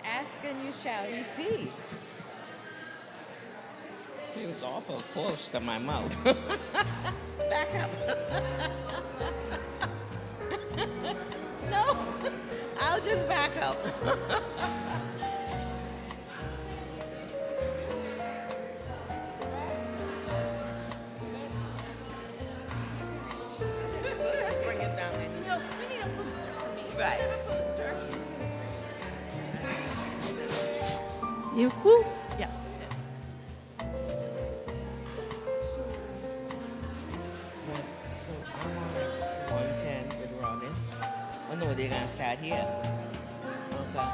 Ask and you shall receive. Feels awful close to my mouth. Back up. No, I'll just back up. We'll just bring it down. No, we need a booster for me. Right. A booster. You who? Yeah. Yes. So I'm on 110 with Robin. I know they're gonna start here. Okay.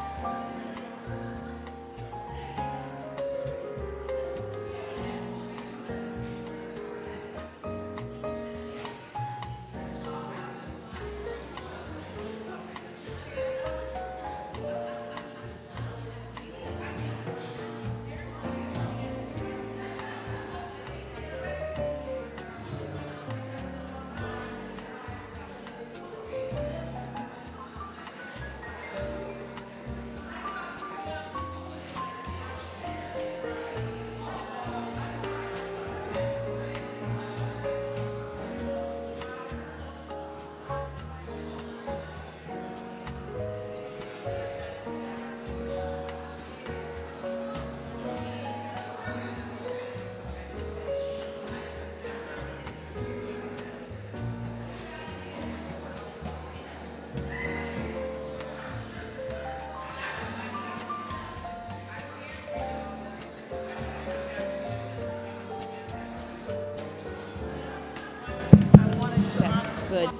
Good.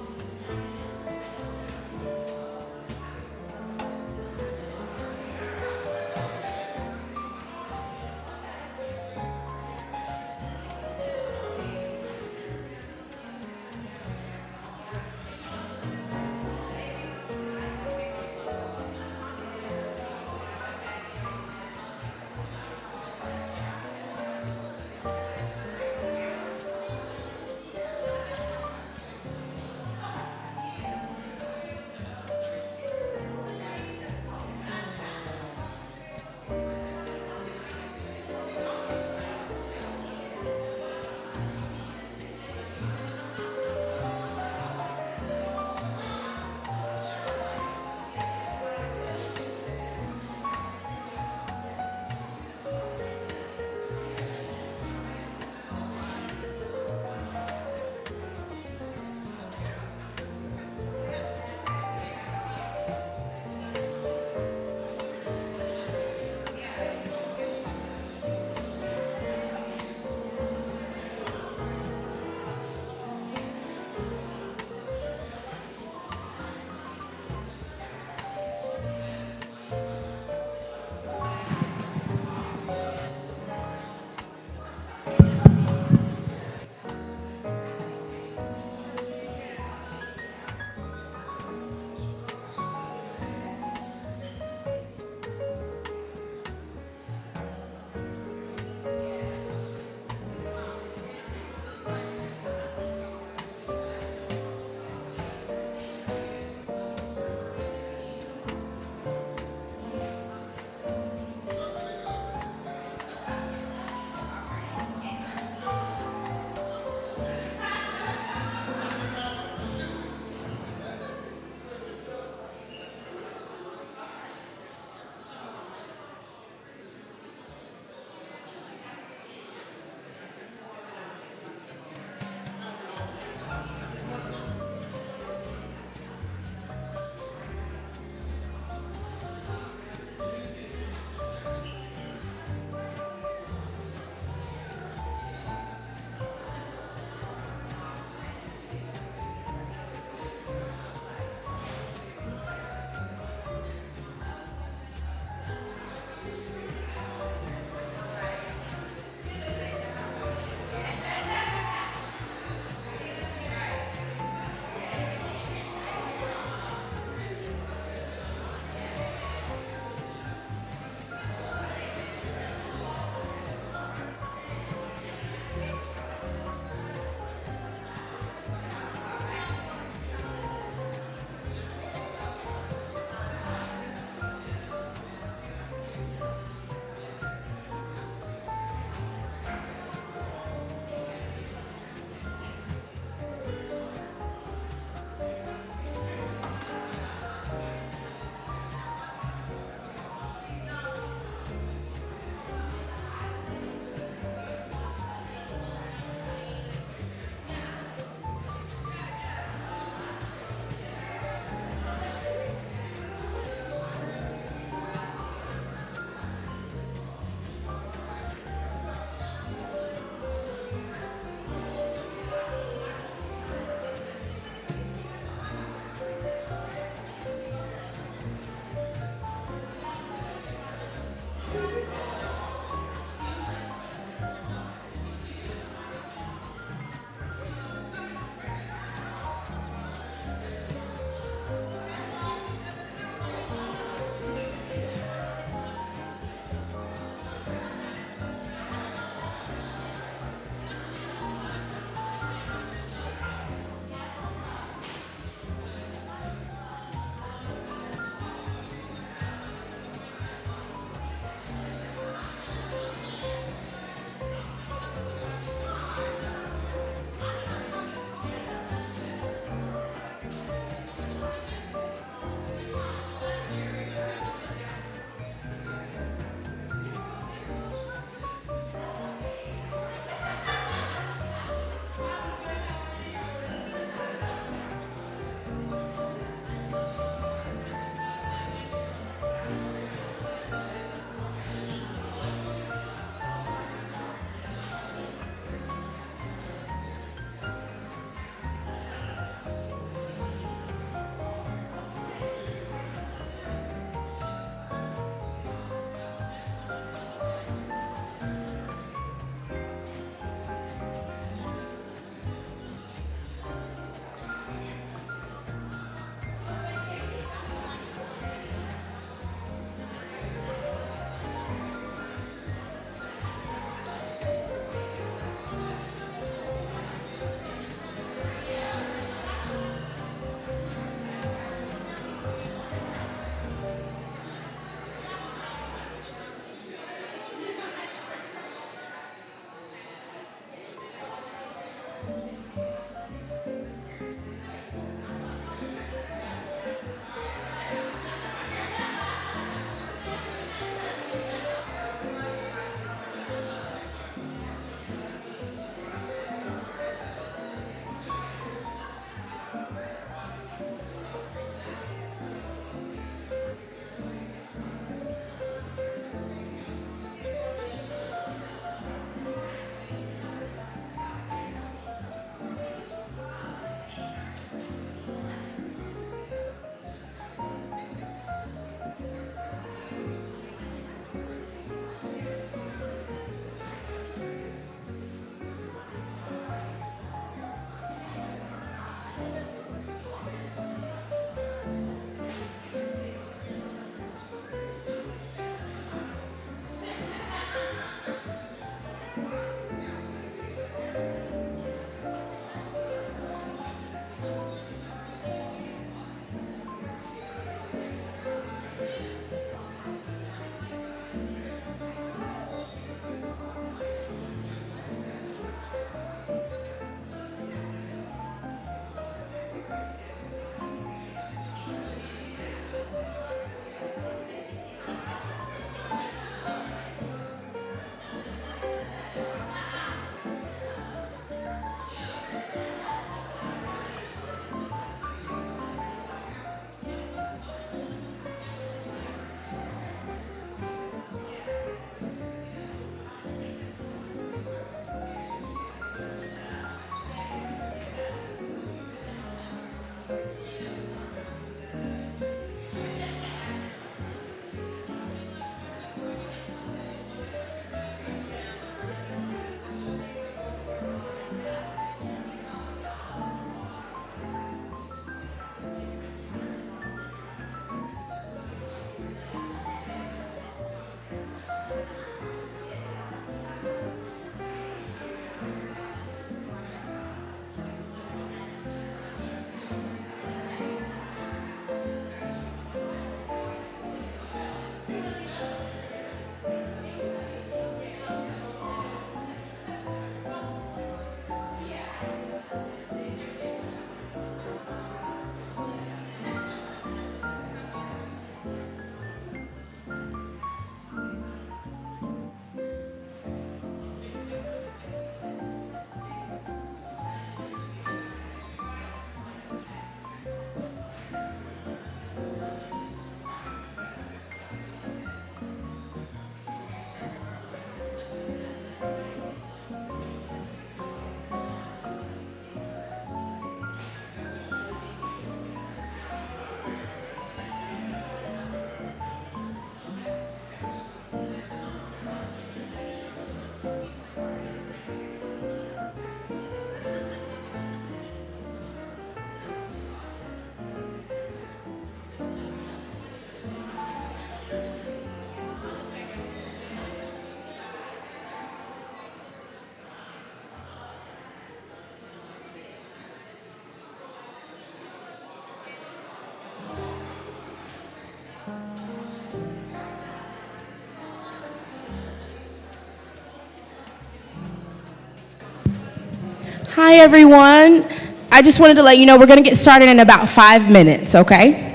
Hi, everyone. I just wanted to let you know we're going to get started in about 5 minutes, okay?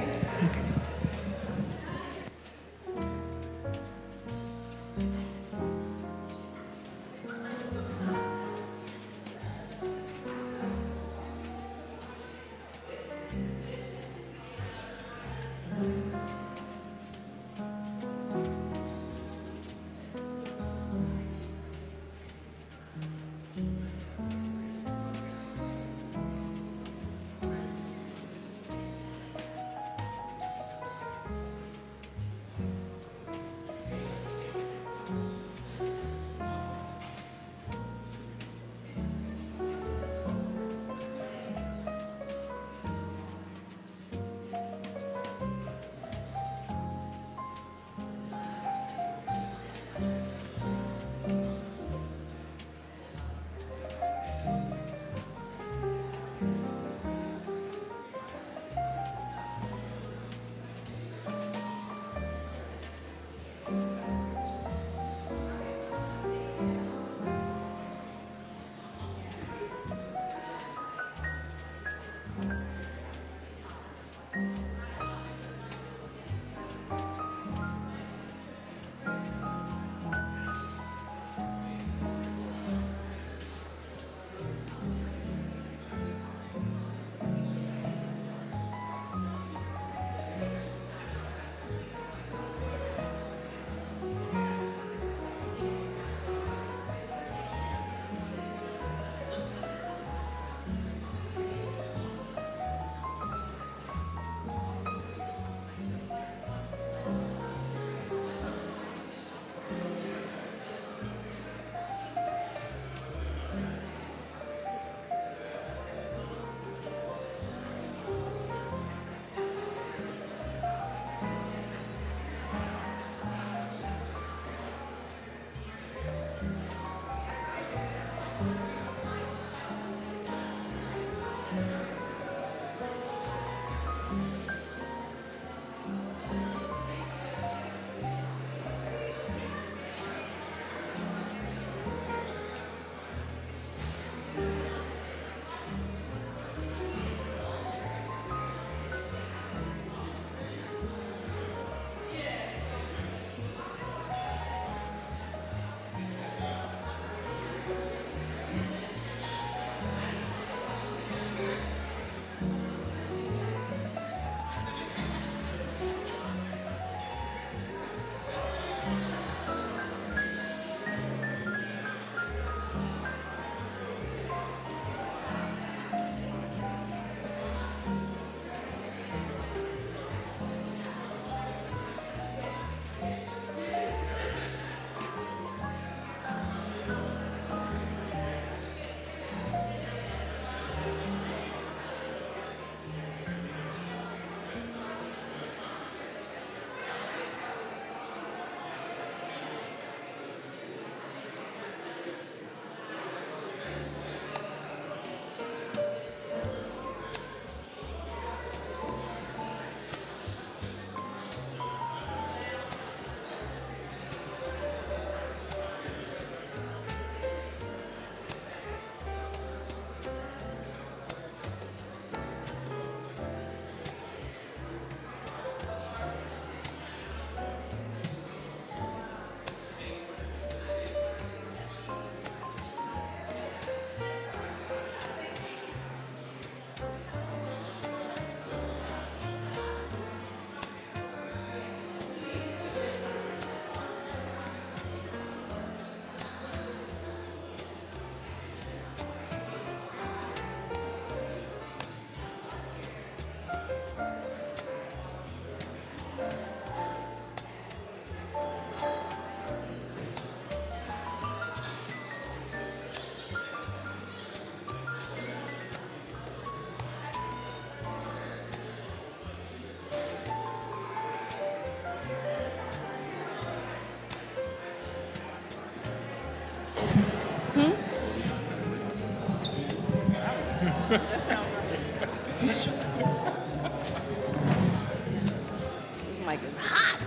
This mic is hot.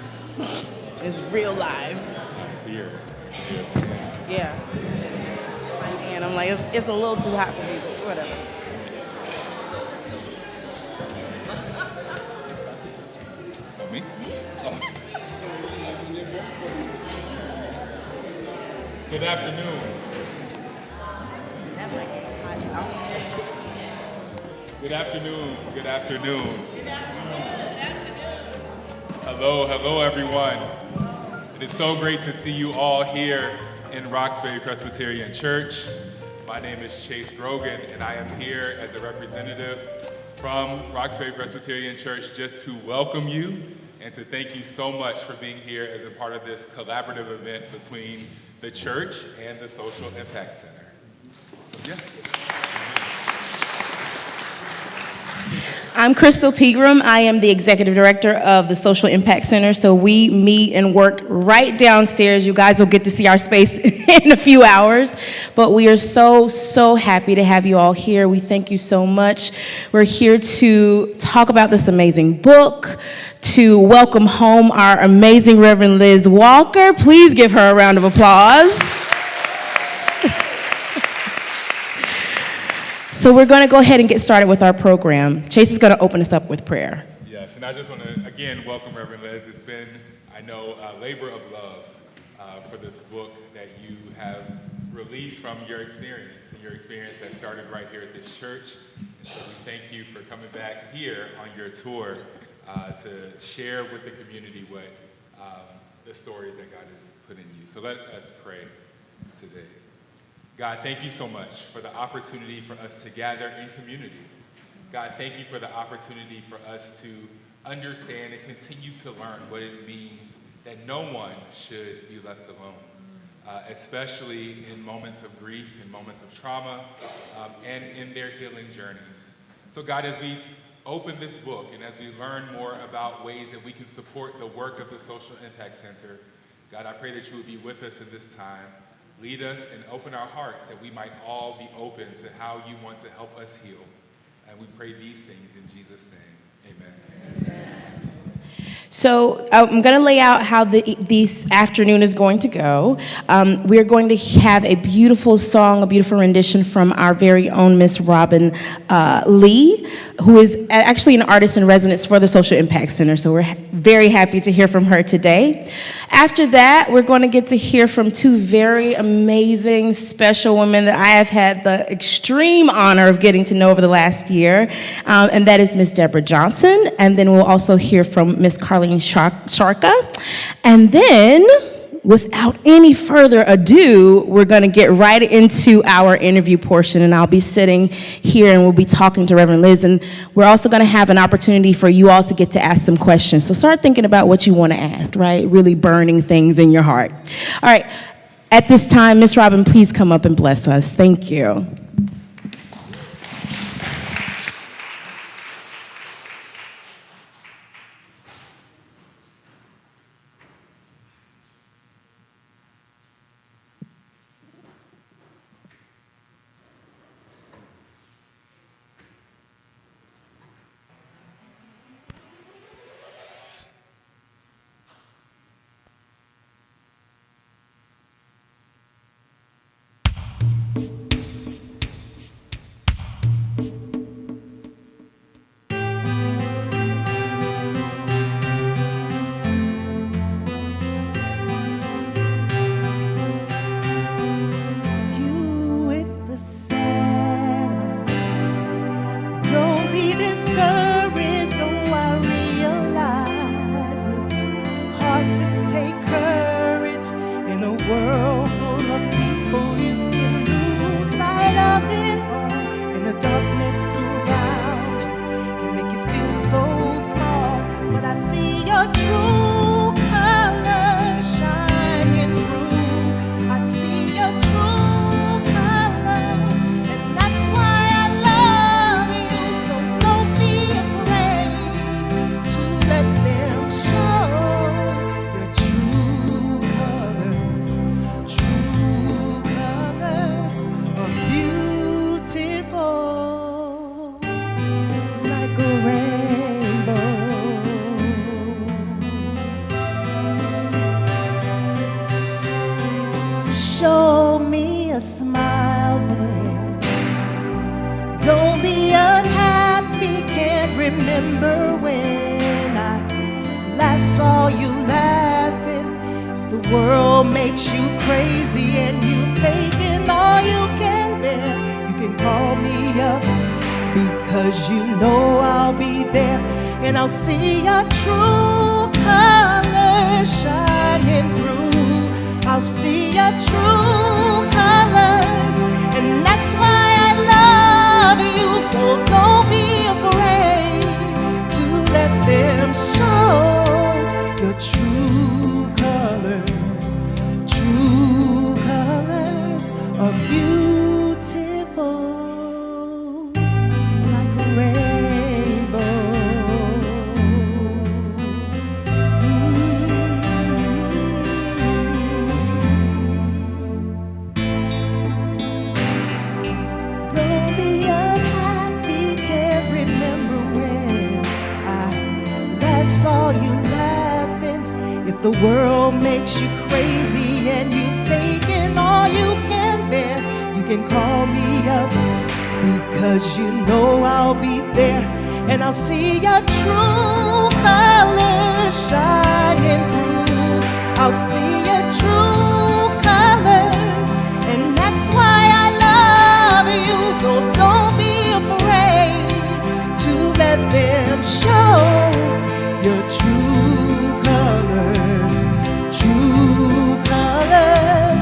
It's real live. Here. Yeah. My hand And I'm like, it's a little too hot for me, but whatever. Oh, me? Good afternoon. Good afternoon. Good afternoon. Hello, everyone. It is so great to see you all here in Roxbury Presbyterian Church. My name is Chase Grogan, and I am here as a representative from Roxbury Presbyterian Church just to welcome you and to thank you so much for being here as a part of this collaborative event between the church and the Social Impact Center. So, yeah. I'm Crystal Pegram. I am the executive director of the Social Impact Center. So we meet and work right downstairs. You guys will get to see our space in a few hours. But we are so happy to have you all here. We thank you so much. We're here to talk about this amazing book, to welcome home our amazing Reverend Liz Walker. Please give her a round of applause. So we're going to go ahead and get started with our program. Chase is going to open us up with prayer. Yes, and I just want to, again, welcome Reverend Liz. It's been, I know, a labor of love for this book that you have released from your experience, and your experience that started right here at this church. And so we thank you for coming back here on your tour to share with the community what the stories that God has put in you. So let us pray today. God, thank you so much for the opportunity for us to gather in community. God, thank you for the opportunity for us to understand and continue to learn what it means that no one should be left alone, especially in moments of grief, in moments of trauma, and in their healing journeys. So God, as we open this book and as we learn more about ways that we can support the work of the Social Impact Center, God, I pray that you would be with us in this time. Lead us and open our hearts that we might all be open to how you want to help us heal. And we pray these things in Jesus' name. Amen. So I'm going to lay out how this afternoon is going to go. We're going to have a beautiful song, a beautiful rendition from our very own Miss Robin Lee, who is actually an artist in residence for the Social Impact Center. So we're very happy to hear from her today. After that, we're going to get to hear from two very amazing, special women that I have had the extreme honor of getting to know over the last year, and that is Miss Deborah Johnson, and then we'll also hear from Miss Carlene Sharka. And then, without any further ado, we're going to get right into our interview portion, and I'll be sitting here and we'll be talking to Reverend Liz, and we're also going to have an opportunity for you all to get to ask some questions. So start thinking about what you want to ask, right? Really burning things in your heart. All right, at this time, Miss Robin, please come up and bless us. Thank you. Show me a smile then. Don't be unhappy, can't remember when I last saw you laughing. If the world makes you crazy and you've taken all you can bear, you can call me up, because you know I'll be there. And I'll see your true colors shining through. I'll see your true colors, and that's why I love you. So don't be afraid to let them show your true colors. True colors are beautiful, like a rainbow. Don't be unhappy, can't remember when I last saw you laughing. If the world makes you crazy and you've taken all you can bear, you can call me up, because you know I'll be there. And I'll see your true colors shining through. I'll see your true colors, and that's why I love you. So don't be afraid to let them show your true colors. True colors,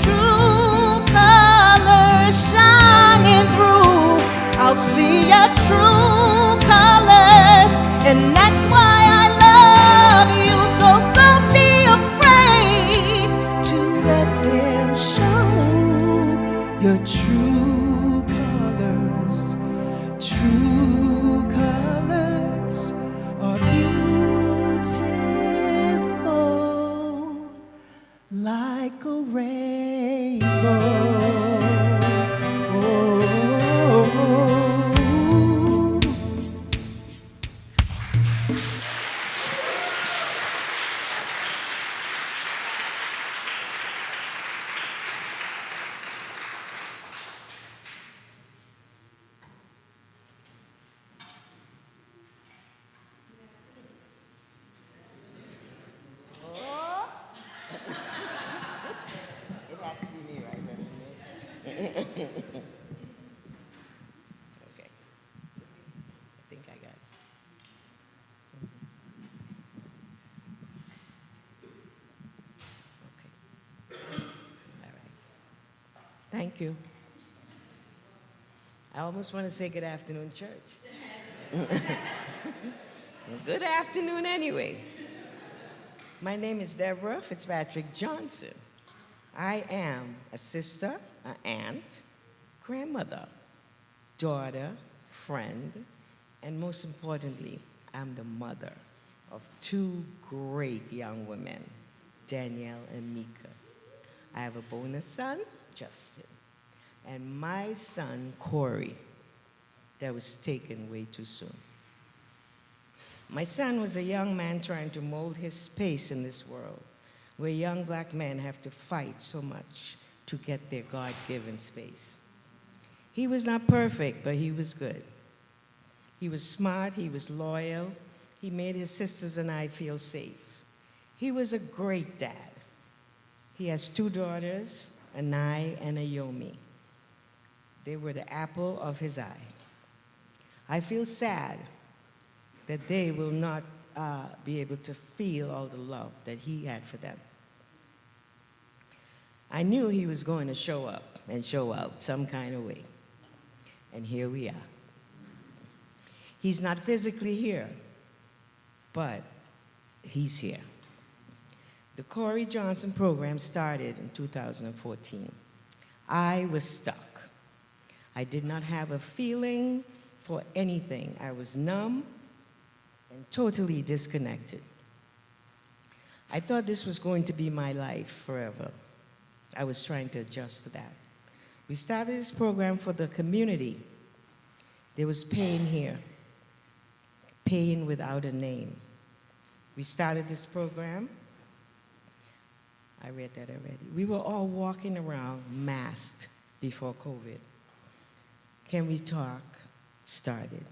true colors shining through. I'll see your true colors, and that's why I love you. So don't be afraid to let them show your true colors. True colors are beautiful, like a rainbow. It had to be me, right, Reverend Liz? Okay. I think I got it. Okay. All right. Thank you. I almost want to say good afternoon, church. Well, good afternoon anyway. My name is Deborah Fitzpatrick Johnson. I am a sister, an aunt, grandmother, daughter, friend, and most importantly, I'm the mother of two great young women, Danielle and Mika. I have a bonus son, Justin, and my son, Corey, that was taken way too soon. My son was a young man trying to mold his space in this world, where young black men have to fight so much to get their God-given space. He was not perfect, but he was good. He was smart, he was loyal, he made his sisters and I feel safe. He was a great dad. He has two daughters, Anai and Ayomi. They were the apple of his eye. I feel sad that they will not be able to feel all the love that he had for them. I knew he was going to show up and show out some kind of way. And here we are. He's not physically here, but he's here. The Corey Johnson program started in 2014. I was stuck. I did not have a feeling for anything. I was numb and totally disconnected. I thought this was going to be my life forever. I was trying to adjust to that. We started this program for the community. There was pain here, pain without a name. We started this program. I read that already. We were all walking around masked before COVID. Can We Talk started.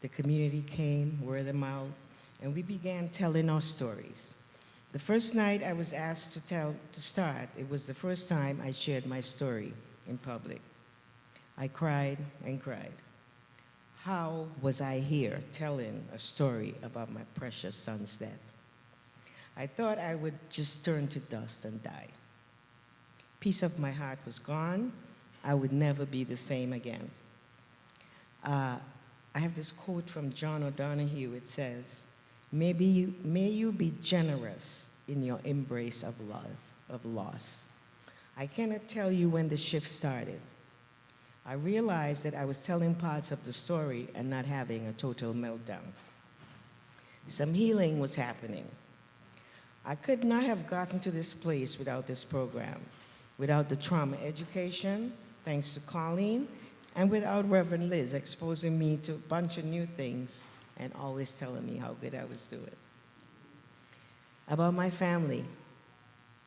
The community came, word of mouth, and we began telling our stories. The first night I was asked to start, it was the first time I shared my story in public. I cried and cried. How was I here telling a story about my precious son's death? I thought I would just turn to dust and die. Piece of my heart was gone. I would never be the same again. I have this quote from John O'Donohue. It says, may you be generous in your embrace of loss. I cannot tell you when the shift started. I realized that I was telling parts of the story and not having a total meltdown. Some healing was happening. I could not have gotten to this place without this program, without the trauma education, thanks to Colleen, and without Reverend Liz exposing me to a bunch of new things and always telling me how good I was doing. About my family,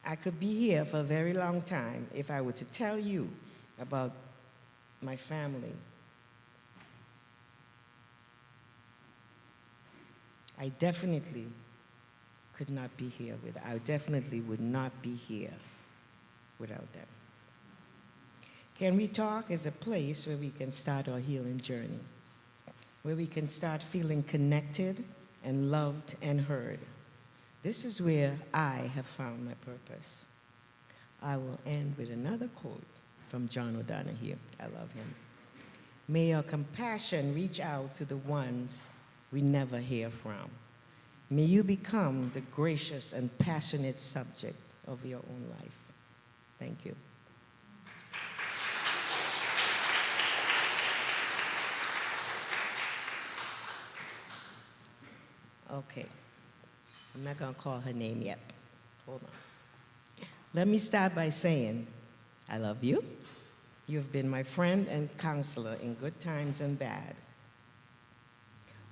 I could be here for a very long time if I were to tell you about my family. I definitely could not be here I definitely would not be here without them. Can We Talk is a place where we can start our healing journey, where we can start feeling connected and loved and heard. This is where I have found my purpose. I will end with another quote from John O'Donohue. I love him. May your compassion reach out to the ones we never hear from. May you become the gracious and passionate subject of your own life. Thank you. Okay. I'm not going to call her name yet. Hold on. Let me start by saying, I love you. You've been my friend and counselor in good times and bad.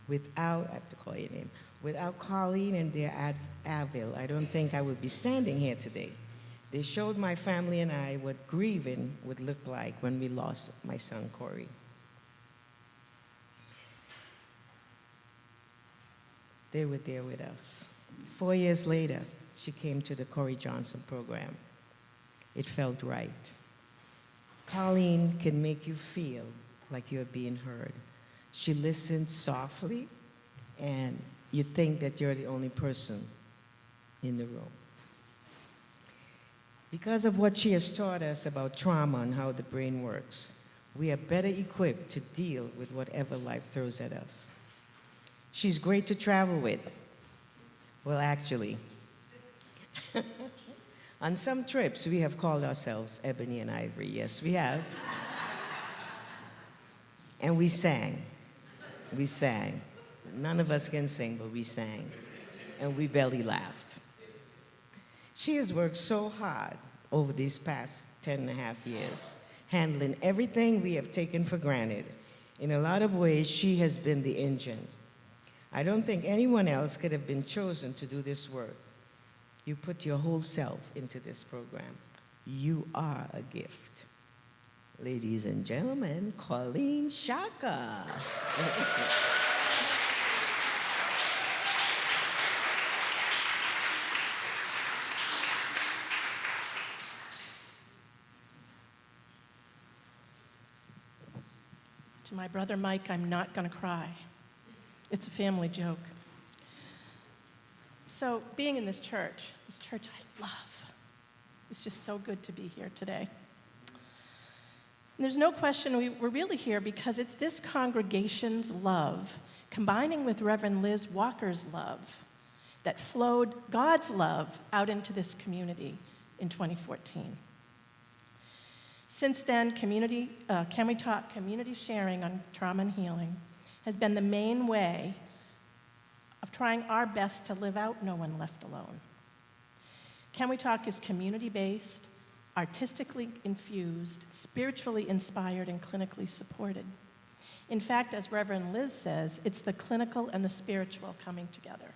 I have to call your name. Without Colleen and dear Avil, I don't think I would be standing here today. They showed my family and I what grieving would look like when we lost my son, Corey. They were there with us. 4 years later, she came to the Corey Johnson program. It felt right. Colleen can make you feel like you're being heard. She listens softly, and you think that you're the only person in the room. Because of what she has taught us about trauma and how the brain works, we are better equipped to deal with whatever life throws at us. She's great to travel with. Well, actually, on some trips, we have called ourselves Ebony and Ivory. Yes, we have. And we sang. We sang. None of us can sing, but we sang. And we barely laughed. She has worked so hard over these past 10.5 years, handling everything we have taken for granted. In a lot of ways, she has been the engine. I don't think anyone else could have been chosen to do this work. You put your whole self into this program. You are a gift. Ladies and gentlemen, Colleen Shaka. To my brother Mike, I'm not going to cry. It's a family joke. So being in this church I love. It's just so good to be here today. And there's no question we're really here because it's this congregation's love, combining with Reverend Liz Walker's love, that flowed God's love out into this community in 2014. Since then, Can We Talk community sharing on trauma and healing has been the main way of trying our best to live out No One Left Alone. Can We Talk is community-based, artistically infused, spiritually inspired, and clinically supported. In fact, as Reverend Liz says, it's the clinical and the spiritual coming together.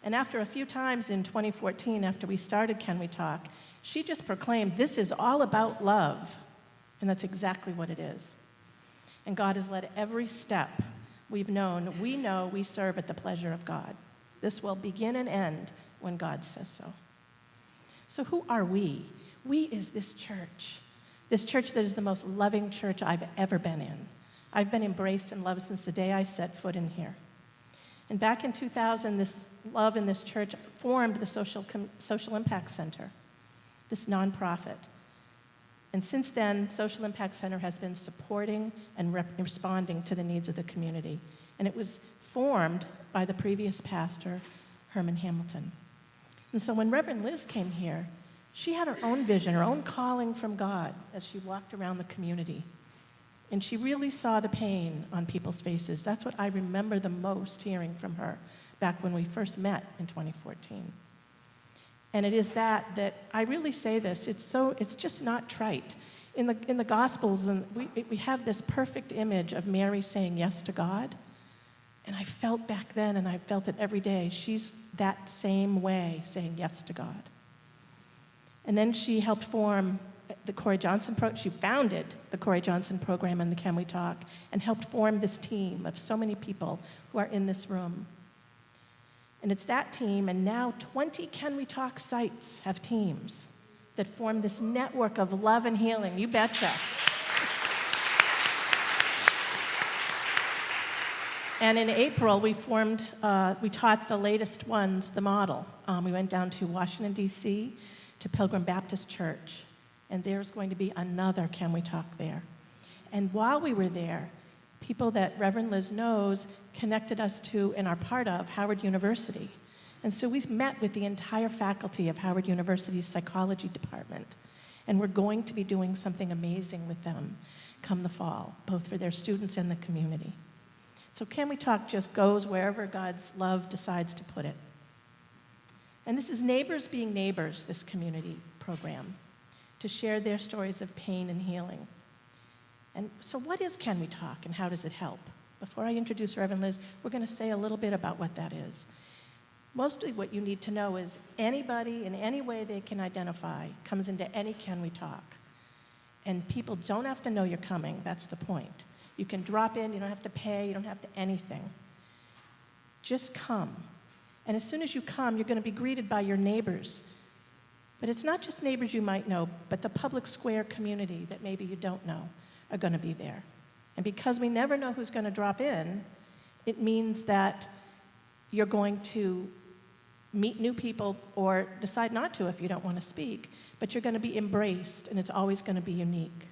And after a few times in 2014, after we started Can We Talk, she just proclaimed, this is all about love. And that's exactly what it is. And God has led every step we've known. We know we serve at the pleasure of God. This will begin and end when God says so. So who are we? We is this church that is the most loving church I've ever been in. I've been embraced and loved since the day I set foot in here. And back in 2000, this love in this church formed the Social Impact Center, this nonprofit. And since then, Social Impact Center has been supporting and responding to the needs of the community. And it was formed by the previous pastor, Herman Hamilton. And so when Reverend Liz came here, she had her own vision, her own calling from God as she walked around the community. And she really saw the pain on people's faces. That's what I remember the most hearing from her back when we first met in 2014. And it is that I really say this, it's just not trite. In the Gospels, and we have this perfect image of Mary saying yes to God. And I felt back then, and I felt it every day, she's that same way, saying yes to God. And then she helped form the Corey Johnson she founded the Corey Johnson program and the Can We Talk, and helped form this team of so many people who are in this room. And it's that team, and now 20 Can We Talk sites have teams that form this network of love and healing. You betcha. And in April, we taught the latest ones the model. We went down to Washington, D.C., to Pilgrim Baptist Church. And there's going to be another Can We Talk there. And while we were there, people that Reverend Liz knows connected us to and are part of Howard University. And so we met with the entire faculty of Howard University's psychology department. And we're going to be doing something amazing with them come the fall, both for their students and the community. So Can We Talk just goes wherever God's love decides to put it. And this is Neighbors Being Neighbors, this community program, to share their stories of pain and healing. And so what is Can We Talk, and how does it help? Before I introduce Reverend Liz, we're going to say a little bit about what that is. Mostly what you need to know is anybody, in any way they can identify, comes into any Can We Talk. And people don't have to know you're coming, that's the point. You can drop in, you don't have to pay, you don't have to anything. Just come. And as soon as you come, you're going to be greeted by your neighbors. But it's not just neighbors you might know, but the public square community that maybe you don't know are going to be there. And because we never know who's going to drop in, it means that you're going to meet new people or decide not to if you don't want to speak, but you're going to be embraced, and it's always going to be unique.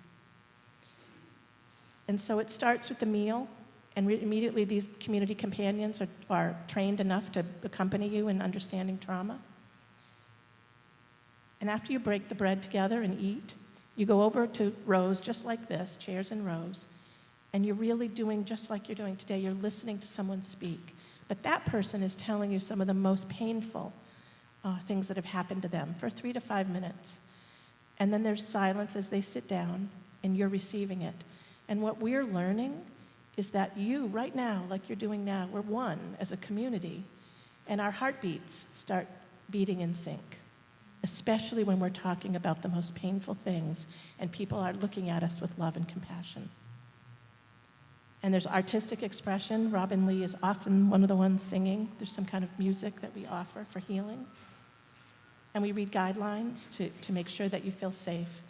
And so it starts with the meal, and immediately these community companions are trained enough to accompany you in understanding trauma. And after you break the bread together and eat, you go over to rows just like this, chairs and rows, and you're really doing just like you're doing today. You're listening to someone speak. But that person is telling you some of the most painful things that have happened to them for 3 to 5 minutes. And then there's silence as they sit down, and you're receiving it. And what we're learning is that you, right now, like you're doing now, we're one as a community, and our heartbeats start beating in sync, especially when we're talking about the most painful things, and people are looking at us with love and compassion. And there's artistic expression. Robin Lee is often one of the ones singing. There's some kind of music that we offer for healing. And we read guidelines to make sure that you feel safe.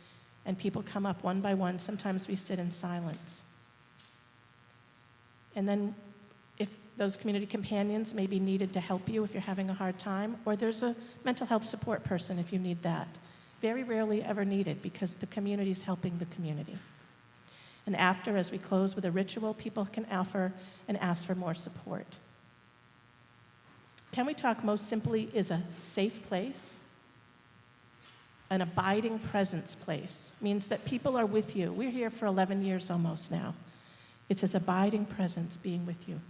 And people come up one by one. Sometimes we sit in silence. And then if those community companions may be needed to help you if you're having a hard time, or there's a mental health support person if you need that. Very rarely ever needed because the community is helping the community. And after, as we close with a ritual, people can offer and ask for more support. Can We Talk most simply is a safe place, an abiding presence place. Means that people are with you. We're here for 11 years almost now. It's this abiding presence being with you.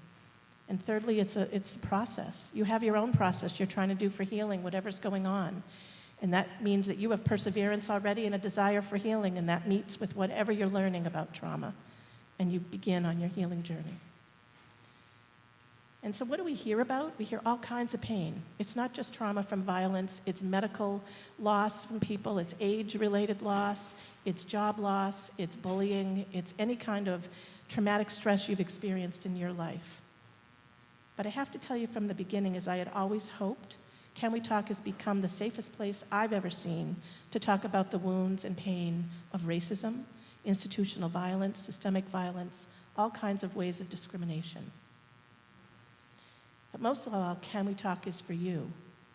And thirdly, it's a process. You have your own process you're trying to do for healing, whatever's going on. And that means that you have perseverance already and a desire for healing, and that meets with whatever you're learning about trauma. And you begin on your healing journey. And so what do we hear about? We hear all kinds of pain. It's not just trauma from violence, it's medical loss from people, it's age-related loss, it's job loss, it's bullying, it's any kind of traumatic stress you've experienced in your life. But I have to tell you from the beginning, as I had always hoped, Can We Talk has become the safest place I've ever seen to talk about the wounds and pain of racism, institutional violence, systemic violence, all kinds of ways of discrimination. But most of all, Can We Talk is for you.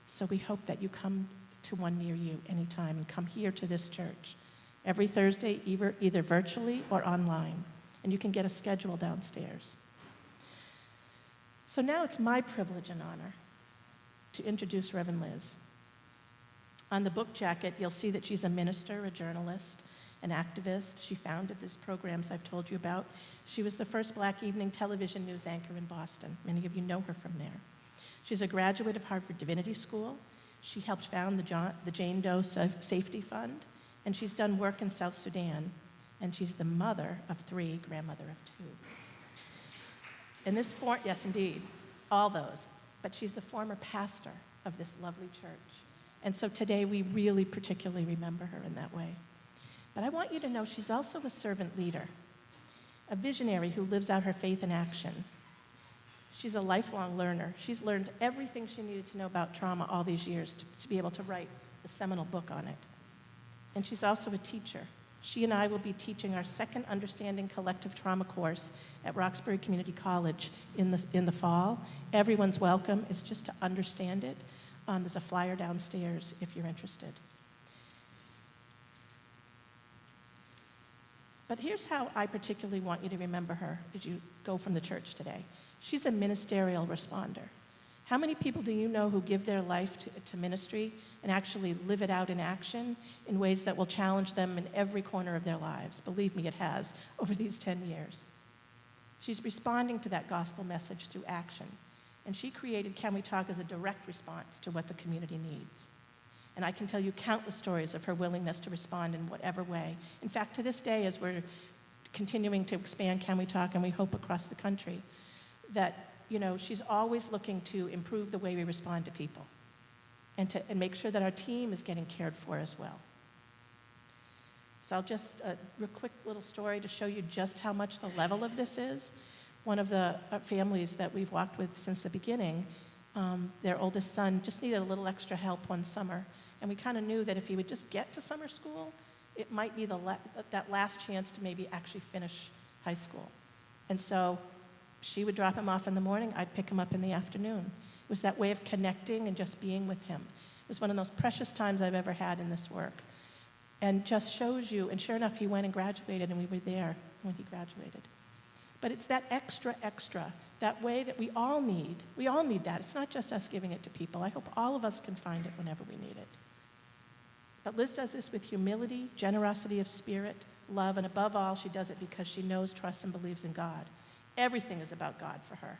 So we hope that you come to one near you anytime and come here to this church every Thursday, either virtually or online. And you can get a schedule downstairs. So now it's my privilege and honor to introduce Reverend Liz. On the book jacket, you'll see that she's a minister, a journalist, an activist. She founded these programs I've told you about. She was the first Black evening television news anchor in Boston. Many of you know her from there. She's a graduate of Harvard Divinity School. She helped found the Jane Doe Safety Fund, and she's done work in South Sudan, and she's the mother of 3, grandmother of 2. And yes, indeed, all those. But she's the former pastor of this lovely church. And so today we really particularly remember her in that way. But I want you to know she's also a servant leader, a visionary who lives out her faith in action. She's a lifelong learner. She's learned everything she needed to know about trauma all these years to be able to write the seminal book on it. And she's also a teacher. She and I will be teaching our second Understanding Collective Trauma course at Roxbury Community College in the fall. Everyone's welcome. It's just to understand it. There's a flyer downstairs if you're interested. But here's how I particularly want you to remember her as you go from the church today. She's a ministerial responder. How many people do you know who give their life to ministry and actually live it out in action in ways that will challenge them in every corner of their lives? Believe me, it has over these 10 years. She's responding to that gospel message through action. And she created Can We Talk as a direct response to what the community needs. And I can tell you countless stories of her willingness to respond in whatever way. In fact, to this day, as we're continuing to expand Can We Talk, and we hope across the country, that she's always looking to improve the way we respond to people and make sure that our team is getting cared for as well. So I'll just, a quick little story to show you just how much the level of this is. One of the families that we've walked with since the beginning, their oldest son just needed a little extra help one summer. And we kind of knew that if he would just get to summer school, it might be that last chance to maybe actually finish high school. And so she would drop him off in the morning, I'd pick him up in the afternoon. It was that way of connecting and just being with him. It was one of the most precious times I've ever had in this work. And just shows you, and sure enough, he went and graduated, and we were there when he graduated. But it's that extra, that way that we all need. We all need that. It's not just us giving it to people. I hope all of us can find it whenever we need it. But Liz does this with humility, generosity of spirit, love, and above all, she does it because she knows, trusts, and believes in God. Everything is about God for her.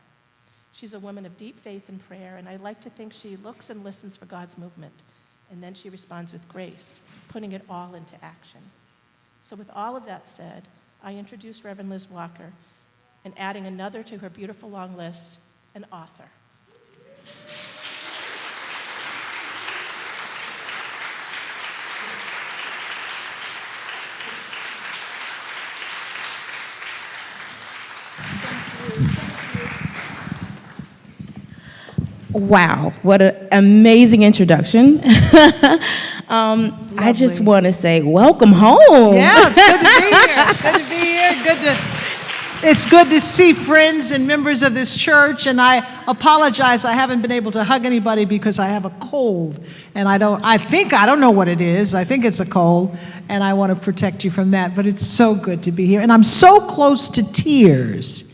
She's a woman of deep faith and prayer, and I like to think she looks and listens for God's movement, and then she responds with grace, putting it all into action. So with all of that said, I introduce Reverend Liz Walker, and adding another to her beautiful long list, an author. Wow, what an amazing introduction. I just want to say welcome home. Yeah, it's good to be here. Good to be here. It's good to see friends and members of this church, and I apologize I haven't been able to hug anybody because I have a cold, and I don't know what it is. I think it's a cold, and I want to protect you from that, but it's so good to be here. And I'm so close to tears.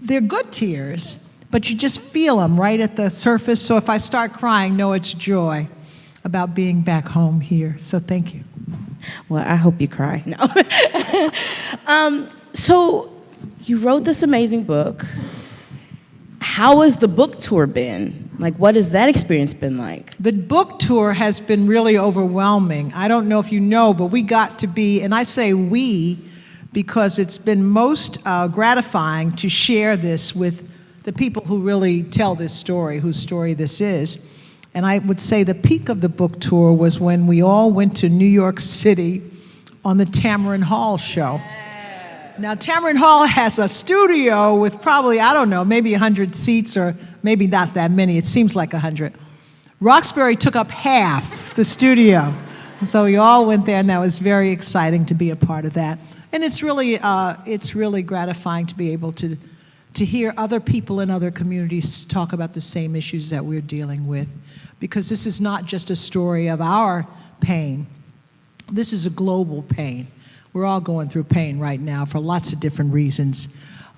They're good tears, but you just feel them right at the surface, so if I start crying, know it's joy about being back home here. So thank you. Well, I hope you cry. No. So you wrote this amazing book. How has the book tour been? Like, what has that experience been like? The book tour has been really overwhelming. I don't know if you know, but we got to be, and I say we because it's been most gratifying to share this with the people who really tell this story, whose story this is. And I would say the peak of the book tour was when we all went to New York City on the Tamron Hall show. Now, Tamron Hall has a studio with probably, I don't know, maybe 100 seats, or maybe not that many. It seems like 100. Roxbury took up half the studio. So we all went there, and that was very exciting to be a part of that. And it's really gratifying to be able to hear other people in other communities talk about the same issues that we're dealing with, because this is not just a story of our pain. This is a global pain. We're all going through pain right now for lots of different reasons.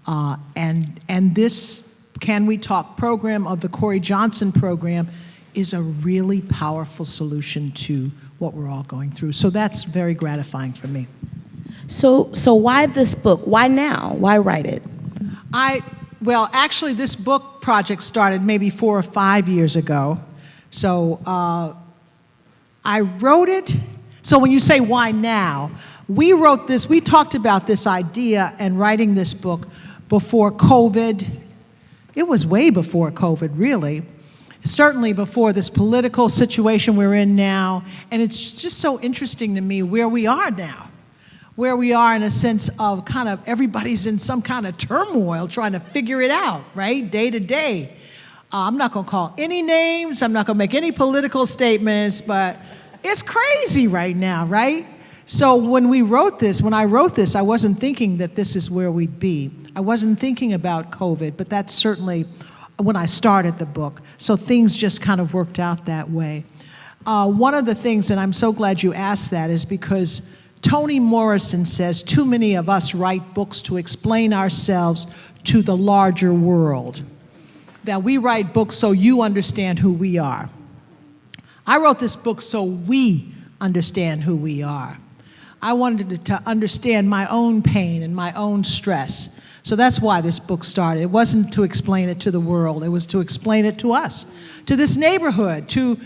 And this Can We Talk program of the Corey Johnson program is a really powerful solution to what we're all going through. So that's very gratifying for me. So why this book? Why now? Why write it? Well, actually, this book project started maybe 4 or 5 years ago. So I wrote it. So when you say why now, we wrote this, we talked about this idea and writing this book before COVID. It was way before COVID, really. Certainly before this political situation we're in now. And it's just so interesting to me where we are now. Where we are in a sense of kind of everybody's in some kind of turmoil trying to figure it out, right? Day to day. I'm not going to call any names. I'm not going to make any political statements, but it's crazy right now, right? So when I wrote this, I wasn't thinking that this is where we'd be. I wasn't thinking about COVID, but that's certainly when I started the book. So things just kind of worked out that way. One of the things, and I'm so glad you asked that, is because Toni Morrison says too many of us write books to explain ourselves to the larger world. That we write books so you understand who we are. I wrote this book so we understand who we are. I wanted to understand my own pain and my own stress. So that's why this book started. It wasn't to explain it to the world. It was to explain it to us, to this neighborhood, to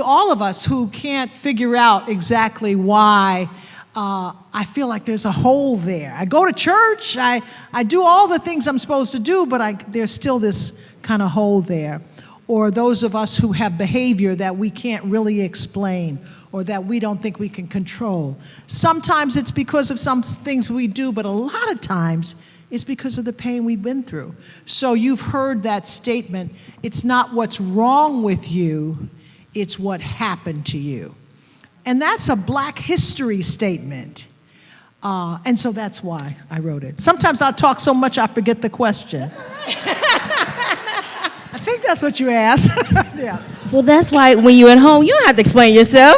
all of us who can't figure out exactly why I feel like there's a hole there. I go to church, I do all the things I'm supposed to do, but there's still this kind of hole there. Or those of us who have behavior that we can't really explain or that we don't think we can control. Sometimes it's because of some things we do, but a lot of times it's because of the pain we've been through. So you've heard that statement, it's not what's wrong with you, it's what happened to you. And that's a Black history statement. And so that's why I wrote it. Sometimes I'll talk so much I forget the question. I think that's what you asked. Yeah. Well, that's why when you're at home, you don't have to explain yourself.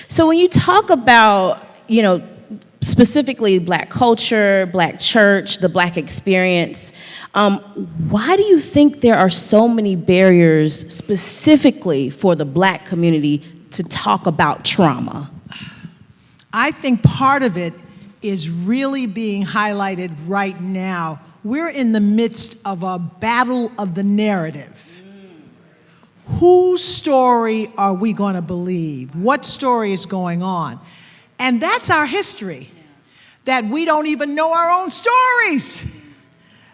So when you talk about, specifically Black culture, Black church, the Black experience, why do you think there are so many barriers specifically for the Black community to talk about trauma? I think part of it is really being highlighted right now. We're in the midst of a battle of the narrative. Whose story are we going to believe? What story is going on? And that's our history, that we don't even know our own stories.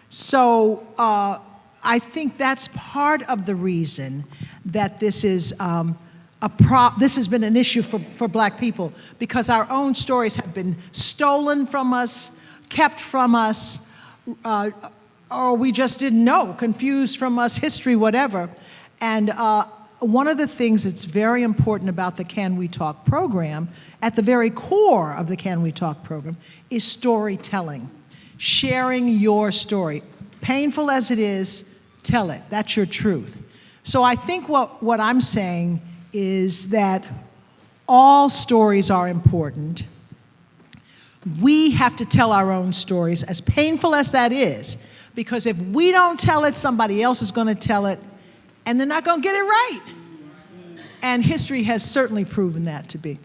So I think that's part of the reason that this is this has been an issue for Black people, because our own stories have been stolen from us, kept from us, or we just didn't know, confused from us, history, whatever. And one of the things that's very important about the Can We Talk program, at the very core of the Can We Talk program, is storytelling. Sharing your story. Painful as it is, tell it. That's your truth. So I think what I'm saying is that all stories are important. We have to tell our own stories, as painful as that is, because if we don't tell it, somebody else is going to tell it, and they're not going to get it right. And history has certainly proven that to be.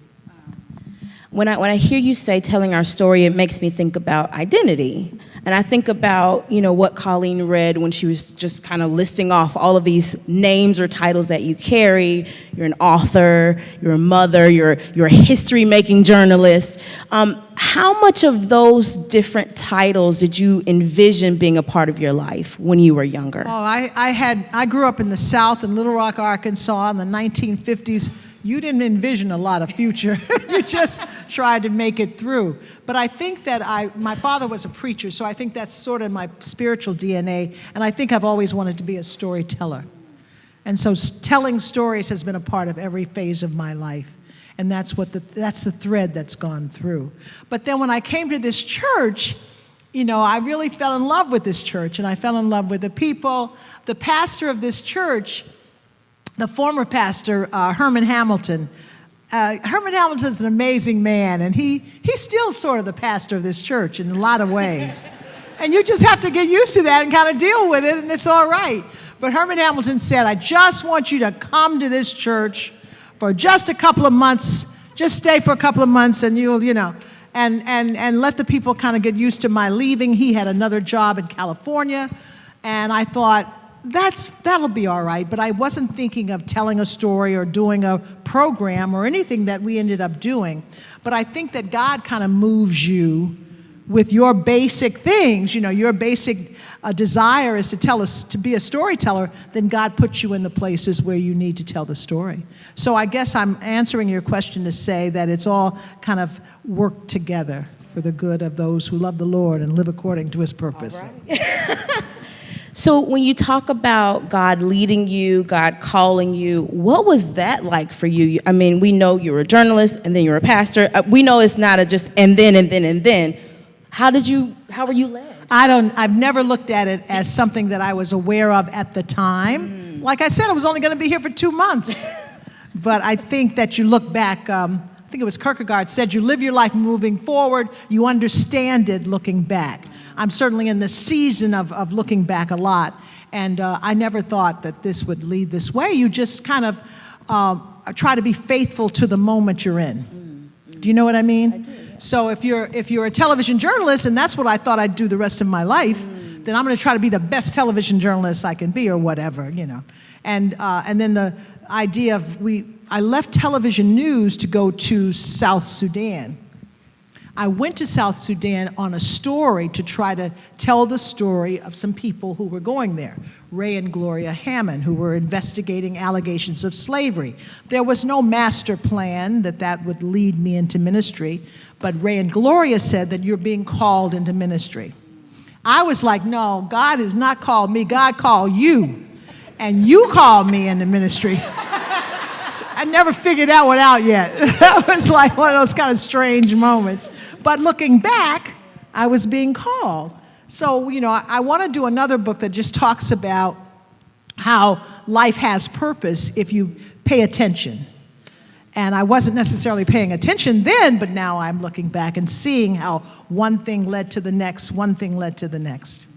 When I hear you say telling our story, it makes me think about identity. And I think about, what Colleen read when she was just kind of listing off all of these names or titles that you carry. You're an author, you're a mother, you're a history-making journalist. How much of those different titles did you envision being a part of your life when you were younger? Oh, I grew up in the South in Little Rock, Arkansas in the 1950s. You didn't envision a lot of future. You just tried to make it through. But I think that my father was a preacher, so I think that's sort of my spiritual DNA, and I think I've always wanted to be a storyteller. And so telling stories has been a part of every phase of my life, and that's the thread that's gone through. But then when I came to this church, I really fell in love with this church, and I fell in love with the people. The pastor of this church, the former pastor, Herman Hamilton. Herman Hamilton's an amazing man, and he's still sort of the pastor of this church in a lot of ways. And you just have to get used to that and kind of deal with it, and it's all right. But Herman Hamilton said, I just want you to come to this church for just a couple of months. Just stay for a couple of months, and you'll, and let the people kind of get used to my leaving. He had another job in California, and I thought, that'll be all right, but I wasn't thinking of telling a story or doing a program or anything that we ended up doing. But I think that God kind of moves you with your basic things. Your basic desire is to be a storyteller, then God puts you in the places where you need to tell the story. So I guess I'm answering your question to say that it's all kind of worked together for the good of those who love the Lord and live according to his purpose. All right. So when you talk about God leading you, God calling you, what was that like for you? I mean, we know you're a journalist and then you're a pastor. We know it's not a just and then. How were you led? I've never looked at it as something that I was aware of at the time. Like I said, I was only going to be here for 2 months. But I think that you look back, I think it was Kierkegaard said, you live your life moving forward, you understand it looking back. I'm certainly in the season of looking back a lot, and I never thought that this would lead this way. You just kind of try to be faithful to the moment you're in. Do you know what I mean? I do, yeah. So if you're a television journalist, and that's what I thought I'd do the rest of my life, then I'm going to try to be the best television journalist I can be, or whatever, And then the idea of I left television news to go to South Sudan. I went to South Sudan on a story to try to tell the story of some people who were going there. Ray and Gloria Hammond, who were investigating allegations of slavery. There was no master plan that would lead me into ministry, but Ray and Gloria said that you're being called into ministry. I was like, no, God has not called me, God called you, and you called me into ministry. I never figured that one out yet. That was like one of those kind of strange moments. But looking back, I was being called. So, I want to do another book that just talks about how life has purpose if you pay attention. And I wasn't necessarily paying attention then, but now I'm looking back and seeing how one thing led to the next, one thing led to the next.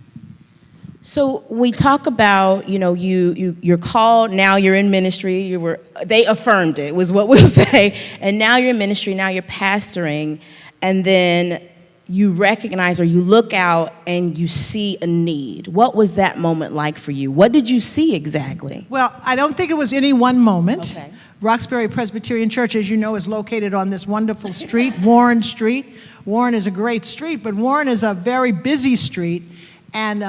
So we talk about, you're called, now you're in ministry, they affirmed it, was what we'll say, and now you're in ministry, now you're pastoring, and then you recognize or you look out and you see a need. What was that moment like for you? What did you see exactly? Well, I don't think it was any one moment. Okay. Roxbury Presbyterian Church, as you know, is located on this wonderful street, Warren Street. Warren is a great street, but Warren is a very busy street, and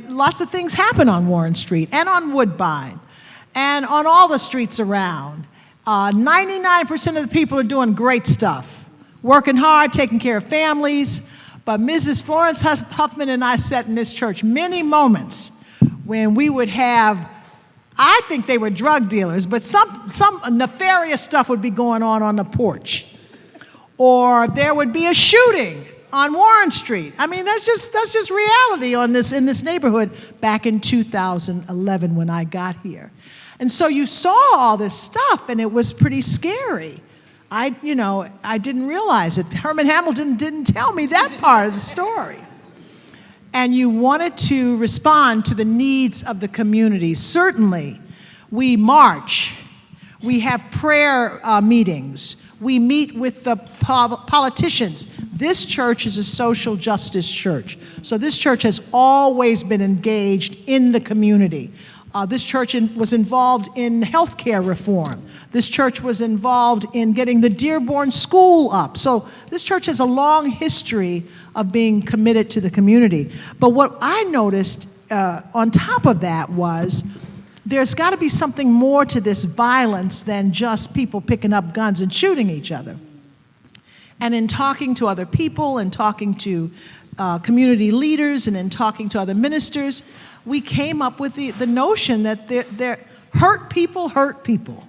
lots of things happen on Warren Street and on Woodbine and on all the streets around. 99% of the people are doing great stuff, working hard, taking care of families. But Mrs. Florence Huffman and I sat in this church many moments when we would have, I think they were drug dealers, but some nefarious stuff would be going on the porch. Or there would be a shooting on Warren Street. I mean, that's just reality in this neighborhood back in 2011 when I got here. And so you saw all this stuff, and it was pretty scary. I didn't realize it. Herman Hamilton didn't tell me that part of the story. And you wanted to respond to the needs of the community. Certainly, we march. We have prayer meetings. We meet with the politicians. This church is a social justice church. So this church has always been engaged in the community. This church was involved in healthcare reform. This church was involved in getting the Dearborn School up. So this church has a long history of being committed to the community. But what I noticed on top of that was there's got to be something more to this violence than just people picking up guns and shooting each other. And in talking to other people and talking to community leaders and in talking to other ministers, we came up with the notion that hurt people hurt people.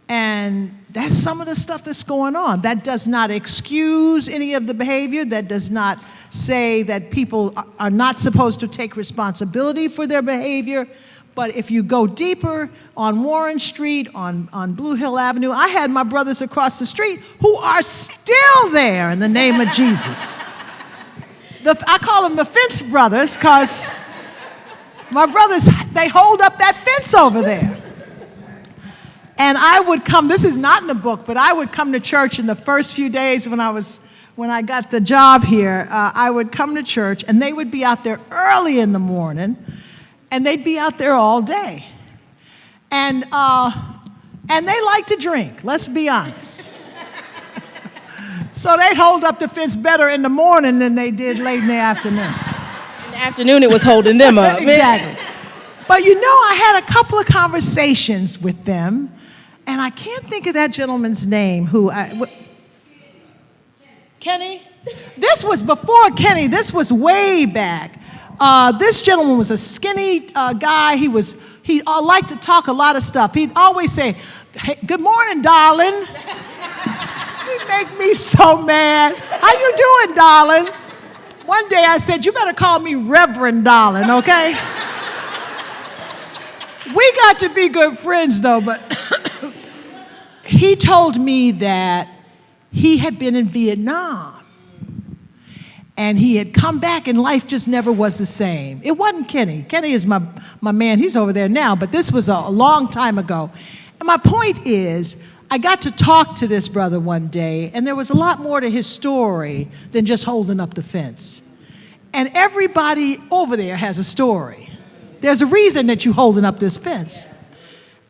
And that's some of the stuff that's going on. That does not excuse any of the behavior. That does not say that people are not supposed to take responsibility for their behavior. But if you go deeper on Warren Street, on Blue Hill Avenue, I had my brothers across the street who are still there in the name of Jesus. I call them the fence brothers because my brothers, they hold up that fence over there. And I would come, this is not in the book, but I would come to church in the first few days when I got the job here. I would come to church and they would be out there early in the morning. And they'd be out there all day. And they like to drink, let's be honest. So they'd hold up the fence better in the morning than they did late in the afternoon. In the afternoon, it was holding them up. Exactly. But you know, I had a couple of conversations with them, and I can't think of that gentleman's name Kenny? This was before Kenny, this was way back. This gentleman was a skinny guy. He liked to talk a lot of stuff. He'd always say, "Hey, good morning, darling." He'd make me so mad. "How you doing, darling?" One day I said, "You better call me Reverend Darling, okay?" We got to be good friends though, but he told me that he had been in Vietnam. And he had come back and life just never was the same. It wasn't Kenny. Kenny is my man. He's over there now, but this was a long time ago. And my point is, I got to talk to this brother one day, and there was a lot more to his story than just holding up the fence. And everybody over there has a story. There's a reason that you're holding up this fence.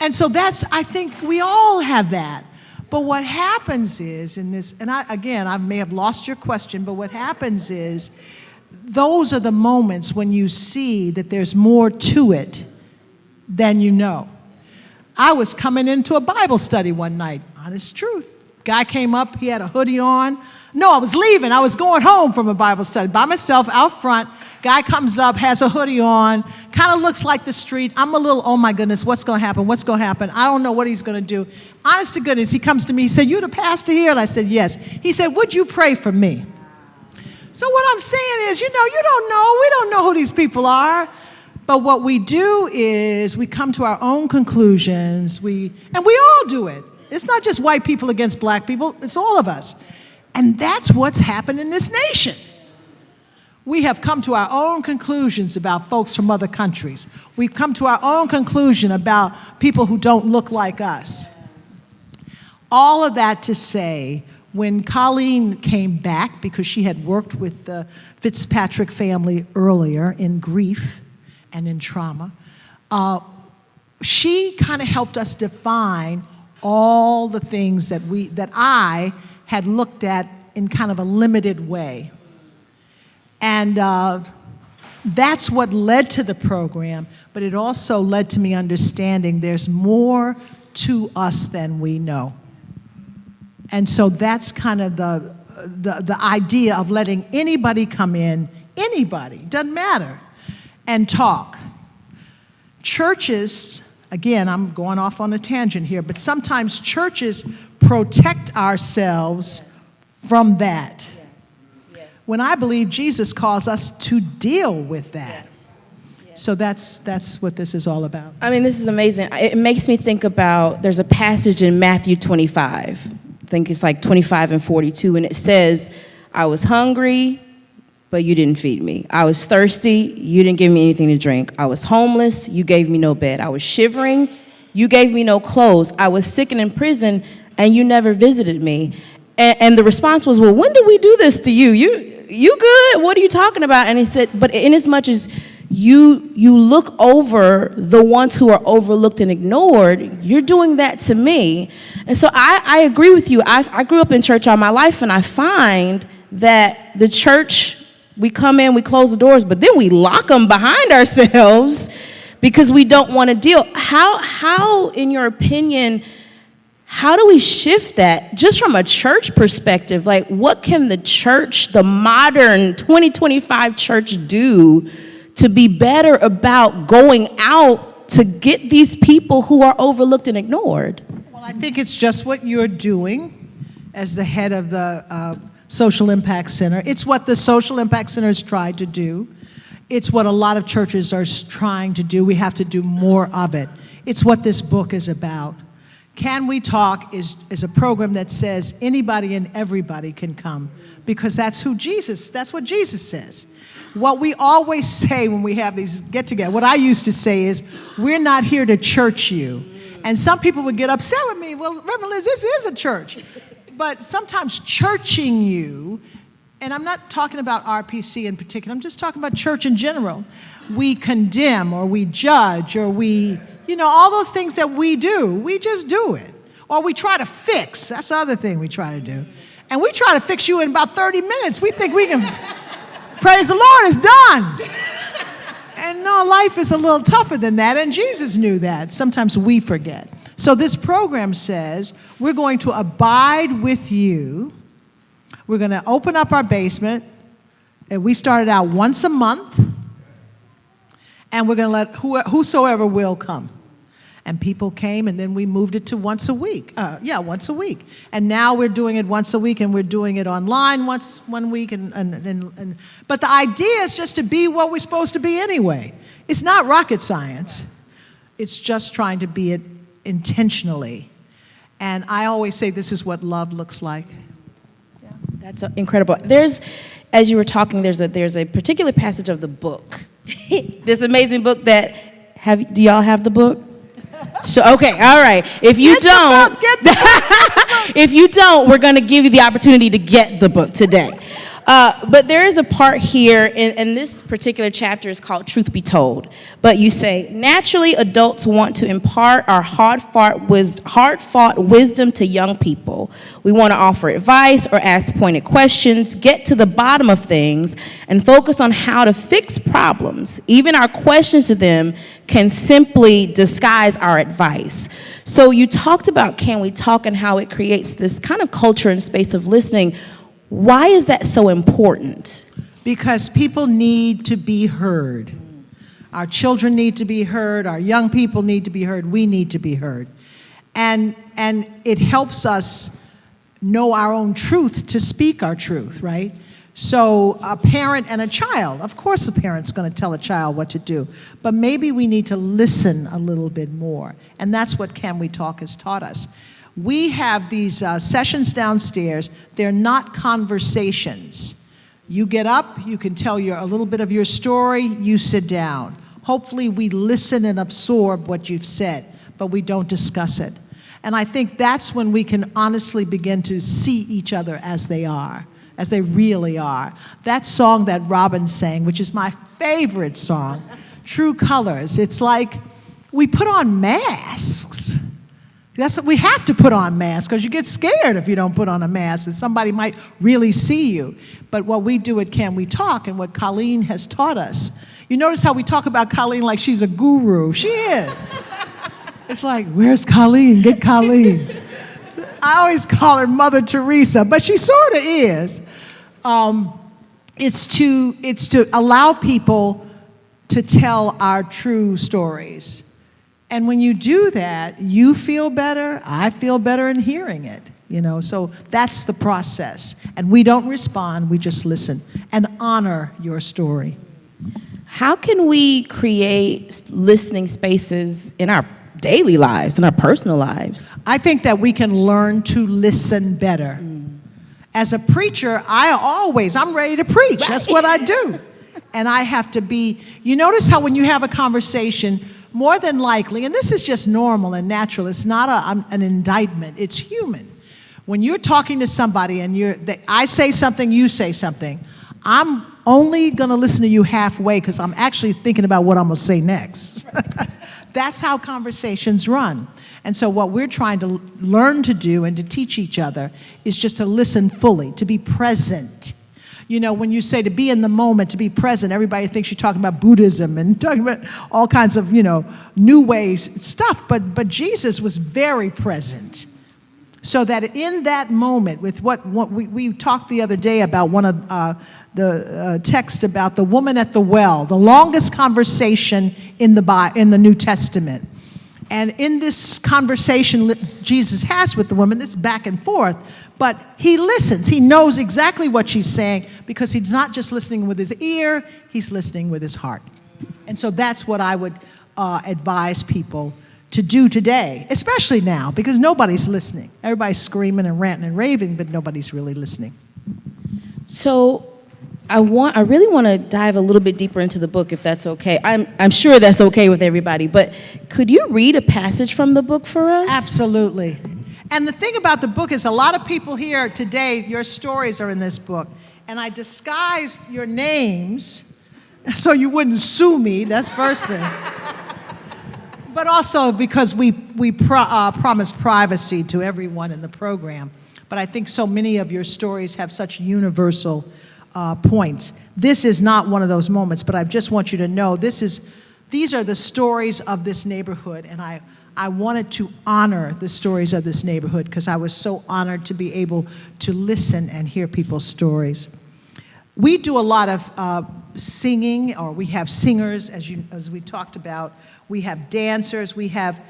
And so I think we all have that. But what happens is, I may have lost your question, but what happens is, those are the moments when you see that there's more to it than you know. I was coming into a Bible study one night, honest truth. Guy came up, he had a hoodie on. No, I was leaving, I was going home from a Bible study by myself out front. Guy comes up, has a hoodie on, kind of looks like the street. I'm a little, oh my goodness, what's going to happen? What's going to happen? I don't know what he's going to do. Honest to goodness, he comes to me, he said, "You the pastor here?" And I said, "Yes." He said, "Would you pray for me?" So what I'm saying is, you don't know. We don't know who these people are. But what we do is we come to our own conclusions. And we all do it. It's not just white people against black people. It's all of us. And that's what's happened in this nation. We have come to our own conclusions about folks from other countries. We've come to our own conclusion about people who don't look like us. All of that to say, when Colleen came back, because she had worked with the Fitzpatrick family earlier in grief and in trauma, she kind of helped us define all the things that I had looked at in kind of a limited way. And that's what led to the program, but it also led to me understanding there's more to us than we know. And so that's kind of the idea of letting anybody come in, anybody, doesn't matter, and talk. Churches, again, I'm going off on a tangent here, but sometimes churches protect ourselves from that. When I believe Jesus calls us to deal with that. Yes. So that's what this is all about. I mean, this is amazing. It makes me think about, there's a passage in Matthew 25. I think it's like 25 and 42, and it says, "I was hungry, but you didn't feed me. I was thirsty, you didn't give me anything to drink. I was homeless, you gave me no bed. I was shivering, you gave me no clothes. I was sick and in prison, and you never visited me." And the response was, well, when did we do this to you? You good? What are you talking about? And he said, but inasmuch as you look over the ones who are overlooked and ignored, you're doing that to me. And so I agree with you. I grew up in church all my life, and I find that the church, we come in, we close the doors, but then we lock them behind ourselves because we don't want to deal. How, in your opinion, how do we shift that just from a church perspective? Like, what can the church, the modern 2025 church, do to be better about going out to get these people who are overlooked and ignored? Well, I think it's just what you're doing as the head of the Social Impact Center. It's what the Social Impact Center has tried to do. It's what a lot of churches are trying to do. We have to do more of it. It's what this book is about. Can We Talk is a program that says anybody and everybody can come, because that's what Jesus says. What we always say when we have these get-together, what I used to say is, we're not here to church you. And some people would get upset with me. Well, Reverend Liz, this is a church. But sometimes churching you, and I'm not talking about RPC in particular, I'm just talking about church in general. We condemn, or we judge, or we, all those things that we do, we just do it. Or we try to fix. That's the other thing we try to do. And we try to fix you in about 30 minutes. We think we can, praise the Lord, it's done. And no, life is a little tougher than that, and Jesus knew that. Sometimes we forget. So this program says, we're going to abide with you. We're going to open up our basement, and we started out once a month, and we're going to let whosoever will come. And people came, and then we moved it to once a week. Once a week. And now we're doing it once a week, and we're doing it online one week. But the idea is just to be what we're supposed to be anyway. It's not rocket science. It's just trying to be it intentionally. And I always say this is what love looks like. Yeah, that's incredible. As you were talking, there's a particular passage of the book, this amazing book that, do y'all have the book? So, okay, all right. If you don't, if you don't, we're going to give you the opportunity to get the book today. But there is a part here, and this particular chapter is called Truth Be Told. But you say, naturally, adults want to impart our hard-fought wisdom to young people. We want to offer advice or ask pointed questions, get to the bottom of things, and focus on how to fix problems. Even our questions to them can simply disguise our advice. So you talked about Can We Talk and how it creates this kind of culture and space of listening. Why is that so important? Because people need to be heard. Our children need to be heard. Our young people need to be heard. We need to be heard. And it helps us know our own truth to speak our truth, right? So a parent and a child, of course a parent's going to tell a child what to do, but maybe we need to listen a little bit more. And that's what Can We Talk has taught us. We have these sessions downstairs. They're not conversations. You get up, you can tell a little bit of your story, you sit down. Hopefully we listen and absorb what you've said, but we don't discuss it. And I think that's when we can honestly begin to see each other as they are, as they really are. That song that Robin sang, which is my favorite song, True Colors, it's like we put on masks. We have to put on masks because you get scared if you don't put on a mask and somebody might really see you. But what we do at Can We Talk and what Colleen has taught us, you notice how we talk about Colleen like she's a guru. She is. It's like, where's Colleen? Get Colleen. I always call her Mother Teresa, but she sort of is. It's to allow people to tell our true stories. And when you do that, you feel better, I feel better in hearing it, so that's the process. And we don't respond, we just listen and honor your story. How can we create listening spaces in our daily lives, in our personal lives? I think that we can learn to listen better. As a preacher, I'm ready to preach. Right. That's what I do. And I have to be, you notice how when you have a conversation, more than likely, and this is just normal and natural, it's not an indictment, it's human. When you're talking to somebody and I say something, you say something, I'm only going to listen to you halfway because I'm actually thinking about what I'm going to say next. That's how conversations run. And so what we're trying to learn to do and to teach each other is just to listen fully, to be present. You know, when you say to be in the moment, to be present, everybody thinks you're talking about Buddhism and talking about all kinds of, new ways, stuff. But Jesus was very present. So that in that moment, with what we talked the other day about one of the text about the woman at the well, the longest conversation in the New Testament. And in this conversation Jesus has with the woman, this back and forth, but he listens. He knows exactly what she's saying because he's not just listening with his ear, he's listening with his heart. And so that's what I would advise people to do today, especially now, because nobody's listening. Everybody's screaming and ranting and raving, but nobody's really listening. So I really want to dive a little bit deeper into the book, if that's okay. I'm sure that's okay with everybody, but could you read a passage from the book for us? Absolutely. And the thing about the book is a lot of people here today, your stories are in this book, and I disguised your names so you wouldn't sue me. That's first thing. But also because we promise privacy to everyone in the program. But I think so many of your stories have such universal points. This is not one of those moments, but I just want you to know these are the stories of this neighborhood, and I wanted to honor the stories of this neighborhood because I was so honored to be able to listen and hear people's stories. We do a lot of singing, or we have singers, as we talked about. We have dancers. We have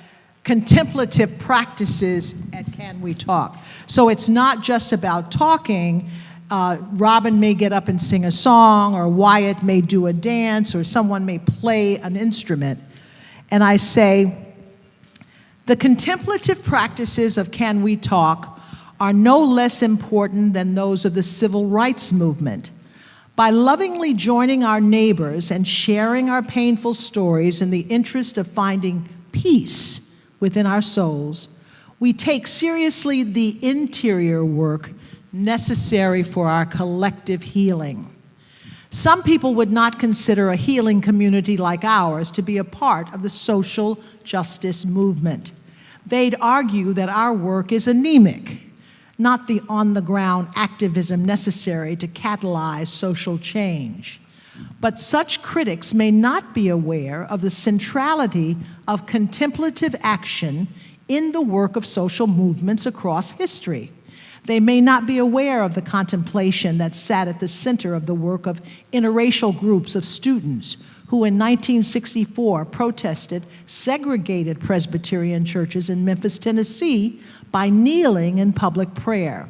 contemplative practices at Can We Talk. So it's not just about talking. Robin may get up and sing a song, or Wyatt may do a dance, or someone may play an instrument. And I say, the contemplative practices of Can We Talk are no less important than those of the civil rights movement. By lovingly joining our neighbors and sharing our painful stories in the interest of finding peace within our souls, we take seriously the interior work necessary for our collective healing. Some people would not consider a healing community like ours to be a part of the social justice movement. They'd argue that our work is anemic, not the on-the-ground activism necessary to catalyze social change. But such critics may not be aware of the centrality of contemplative action in the work of social movements across history. They may not be aware of the contemplation that sat at the center of the work of interracial groups of students who in 1964 protested segregated Presbyterian churches in Memphis, Tennessee, by kneeling in public prayer.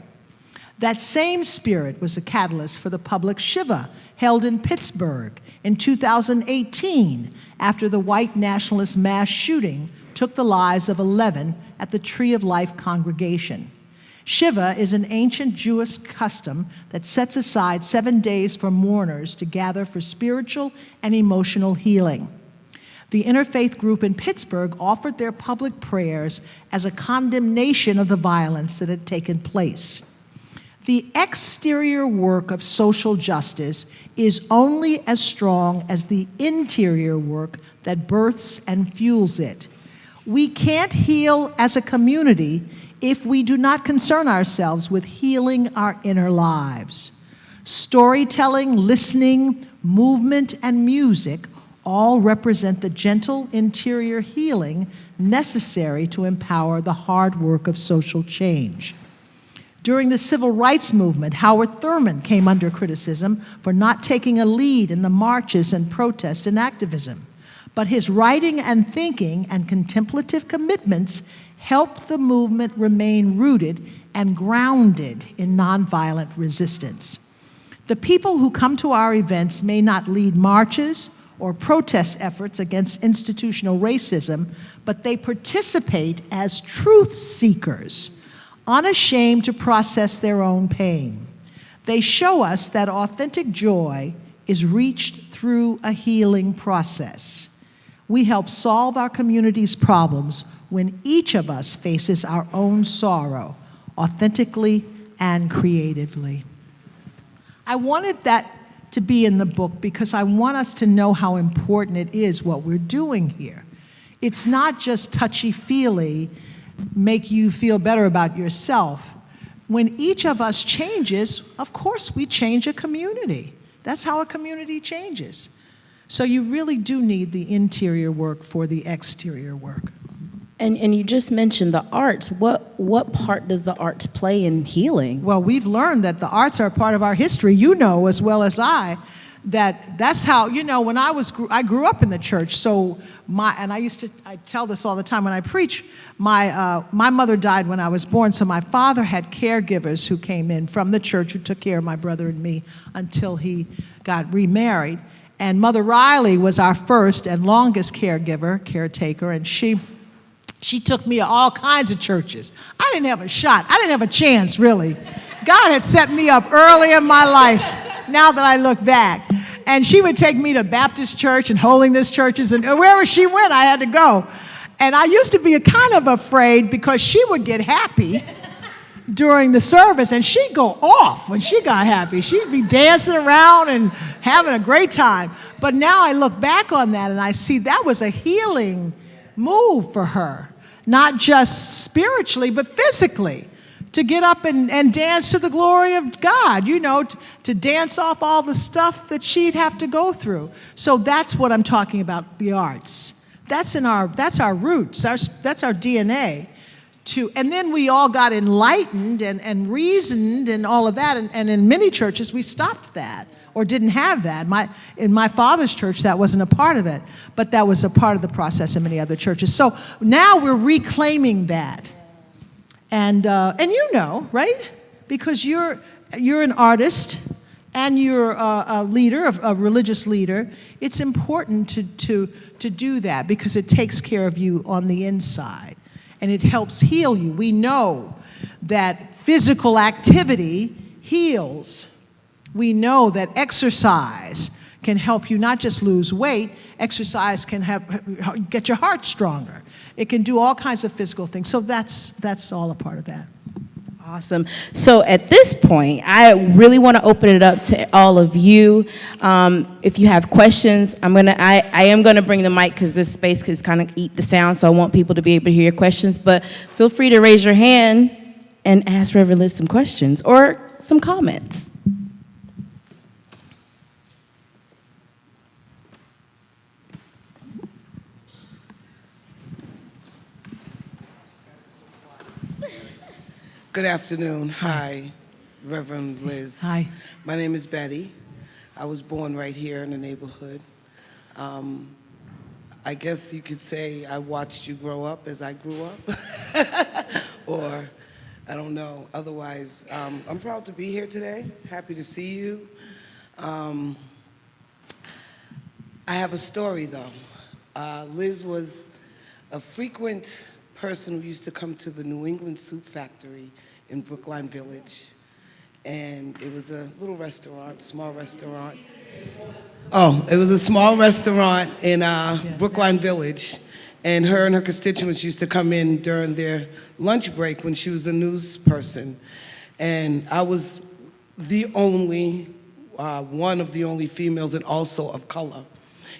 That same spirit was a catalyst for the public Shiva held in Pittsburgh in 2018 after the white nationalist mass shooting took the lives of 11 at the Tree of Life congregation. Shiva is an ancient Jewish custom that sets aside 7 days for mourners to gather for spiritual and emotional healing. The interfaith group in Pittsburgh offered their public prayers as a condemnation of the violence that had taken place. The exterior work of social justice is only as strong as the interior work that births and fuels it. We can't heal as a community if we do not concern ourselves with healing our inner lives. Storytelling, listening, movement, and music all represent the gentle interior healing necessary to empower the hard work of social change. During the civil rights movement, Howard Thurman came under criticism for not taking a lead in the marches and protest and activism. But his writing and thinking and contemplative commitments helped the movement remain rooted and grounded in nonviolent resistance. The people who come to our events may not lead marches or protest efforts against institutional racism, but they participate as truth seekers, unashamed to process their own pain. They show us that authentic joy is reached through a healing process. We help solve our community's problems when each of us faces our own sorrow, authentically and creatively. I wanted that to be in the book because I want us to know how important it is what we're doing here. It's not just touchy-feely, make you feel better about yourself. When each of us changes, of course we change a community. That's how a community changes. So you really do need the interior work for the exterior work. And you just mentioned the arts. What part does the arts play in healing? Well, we've learned that the arts are part of our history. You know as well as I that's how, when I grew up in the church, so I tell this all the time when I preach, my mother died when I was born, so my father had caregivers who came in from the church who took care of my brother and me until he got remarried. And Mother Riley was our first and longest caretaker, and she took me to all kinds of churches. I didn't have a shot. I didn't have a chance, really. God had set me up early in my life, now that I look back. And she would take me to Baptist church and holiness churches, and wherever she went, I had to go. And I used to be kind of afraid because she would get happy during the service, and she'd go off when she got happy. She'd be dancing around and having a great time. But now I look back on that, and I see that was a healing move for her, not just spiritually, but physically, to get up and dance to the glory of God, to dance off all the stuff that she'd have to go through. So that's what I'm talking about, the arts. That's our roots, that's our DNA. And then we all got enlightened and reasoned and all of that, and in many churches we stopped that or didn't have that. In my father's church, that wasn't a part of it, but that was a part of the process in many other churches. So now we're reclaiming that. And right? Because you're an artist and you're a leader, a religious leader. It's important to do that because it takes care of you on the inside and it helps heal you. We know that physical activity heals. We know that exercise can help you not just lose weight, exercise can get your heart stronger. It can do all kinds of physical things. So that's all a part of that. Awesome. So at this point, I really want to open it up to all of you. If you have questions, I am gonna bring the mic because this space could kind of eat the sound, so I want people to be able to hear your questions. But feel free to raise your hand and ask Reverend Liz some questions or some comments. Good afternoon. Hi, Reverend Liz. Hi. My name is Betty. I was born right here in the neighborhood. I guess you could say I watched you grow up as I grew up. Or, I don't know. Otherwise, I'm proud to be here today. Happy to see you. I have a story, though. Liz was a frequent person who used to come to the New England Soup Factory in Brookline Village. And it was a little restaurant, small restaurant. Oh, it was a small restaurant in Brookline Village. And her constituents used to come in during their lunch break when she was a news person. And I was the only, one of the only females and also of color.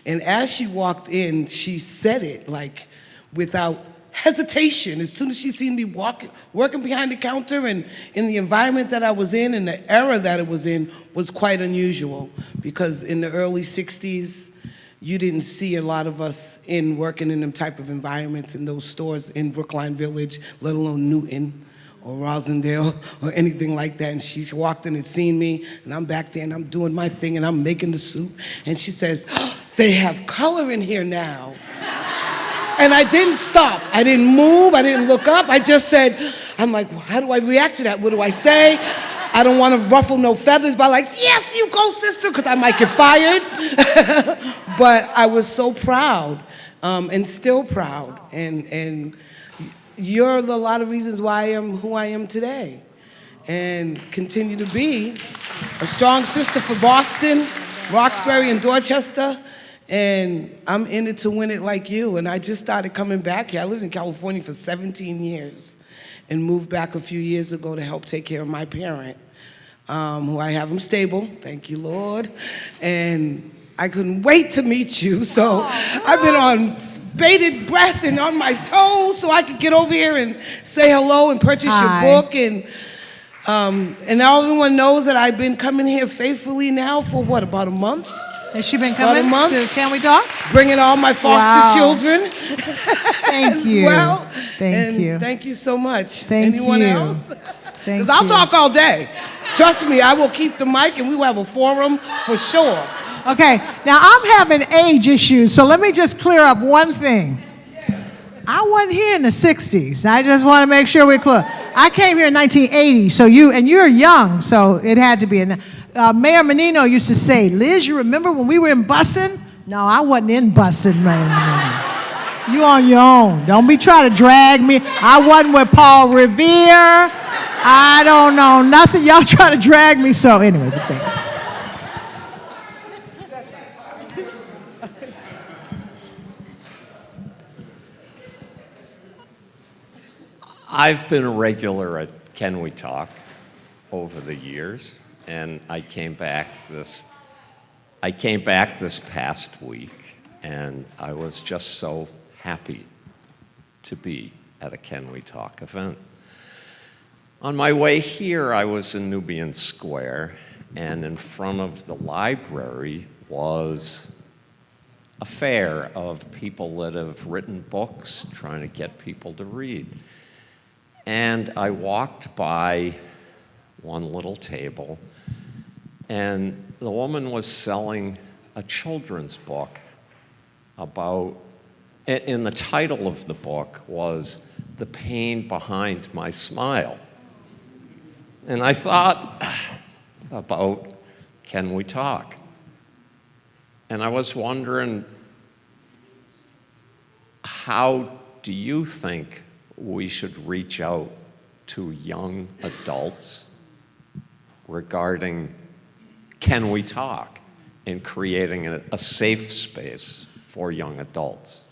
And as she walked in, she said it like without hesitation. As soon as she seen me working behind the counter and in the environment that I was in and the era that it was in was quite unusual because in the early 60s, you didn't see a lot of us working in them type of environments in those stores in Brookline Village, let alone Newton or Rosendale or anything like that. And she walked in and seen me and I'm back there and I'm doing my thing and I'm making the soup. And she says, oh, they have color in here now. And I didn't stop. I didn't move. I didn't look up. I just said, I'm like, how do I react to that? What do I say? I don't want to ruffle no feathers by like, yes, you go, sister, because I might get fired. But I was so proud and still proud. And you're a lot of reasons why I am who I am today. And continue to be a strong sister for Boston, Roxbury, and Dorchester. And I'm in it to win it like you. And I just started coming back here. I lived in California for 17 years and moved back a few years ago to help take care of my parent, who I have him stable, thank you, Lord. And I couldn't wait to meet you, so I've been on bated breath and on my toes so I could get over here and say hello and purchase your book. And everyone knows that I've been coming here faithfully now for what, about a month? Has she been coming About a month. to Can We Talk? Bringing all my foster children Thank as you. well. Thank you. Thank you so much. Thank Anyone you. else? Thank Because I'll you. talk all day. Trust me, I will keep the mic and we will have a forum for sure. Okay, now I'm having age issues, so let me just clear up one thing. I wasn't here in the 60s. I just want to make sure we're clear. I came here in 1980, so you're young, so it had to be. Mayor Menino used to say, Liz, you remember when we were in bussin'? No, I wasn't in bussin', Mayor Menino. You on your own. Don't be trying to drag me. I wasn't with Paul Revere. I don't know nothing. Y'all trying to drag me, so anyway, but thank you. I've been a regular at Can We Talk over the years, and I came back this past week, and I was just so happy to be at a Can We Talk event. On my way here, I was in Nubian Square, and in front of the library was a fair of people that have written books, trying to get people to read. And I walked by one little table, and the woman was selling a children's book about, and the title of the book was The Pain Behind My Smile. And I thought about Can We Talk? And I was wondering, how do you think we should reach out to young adults regarding Can We Talk in creating a safe space for young adults?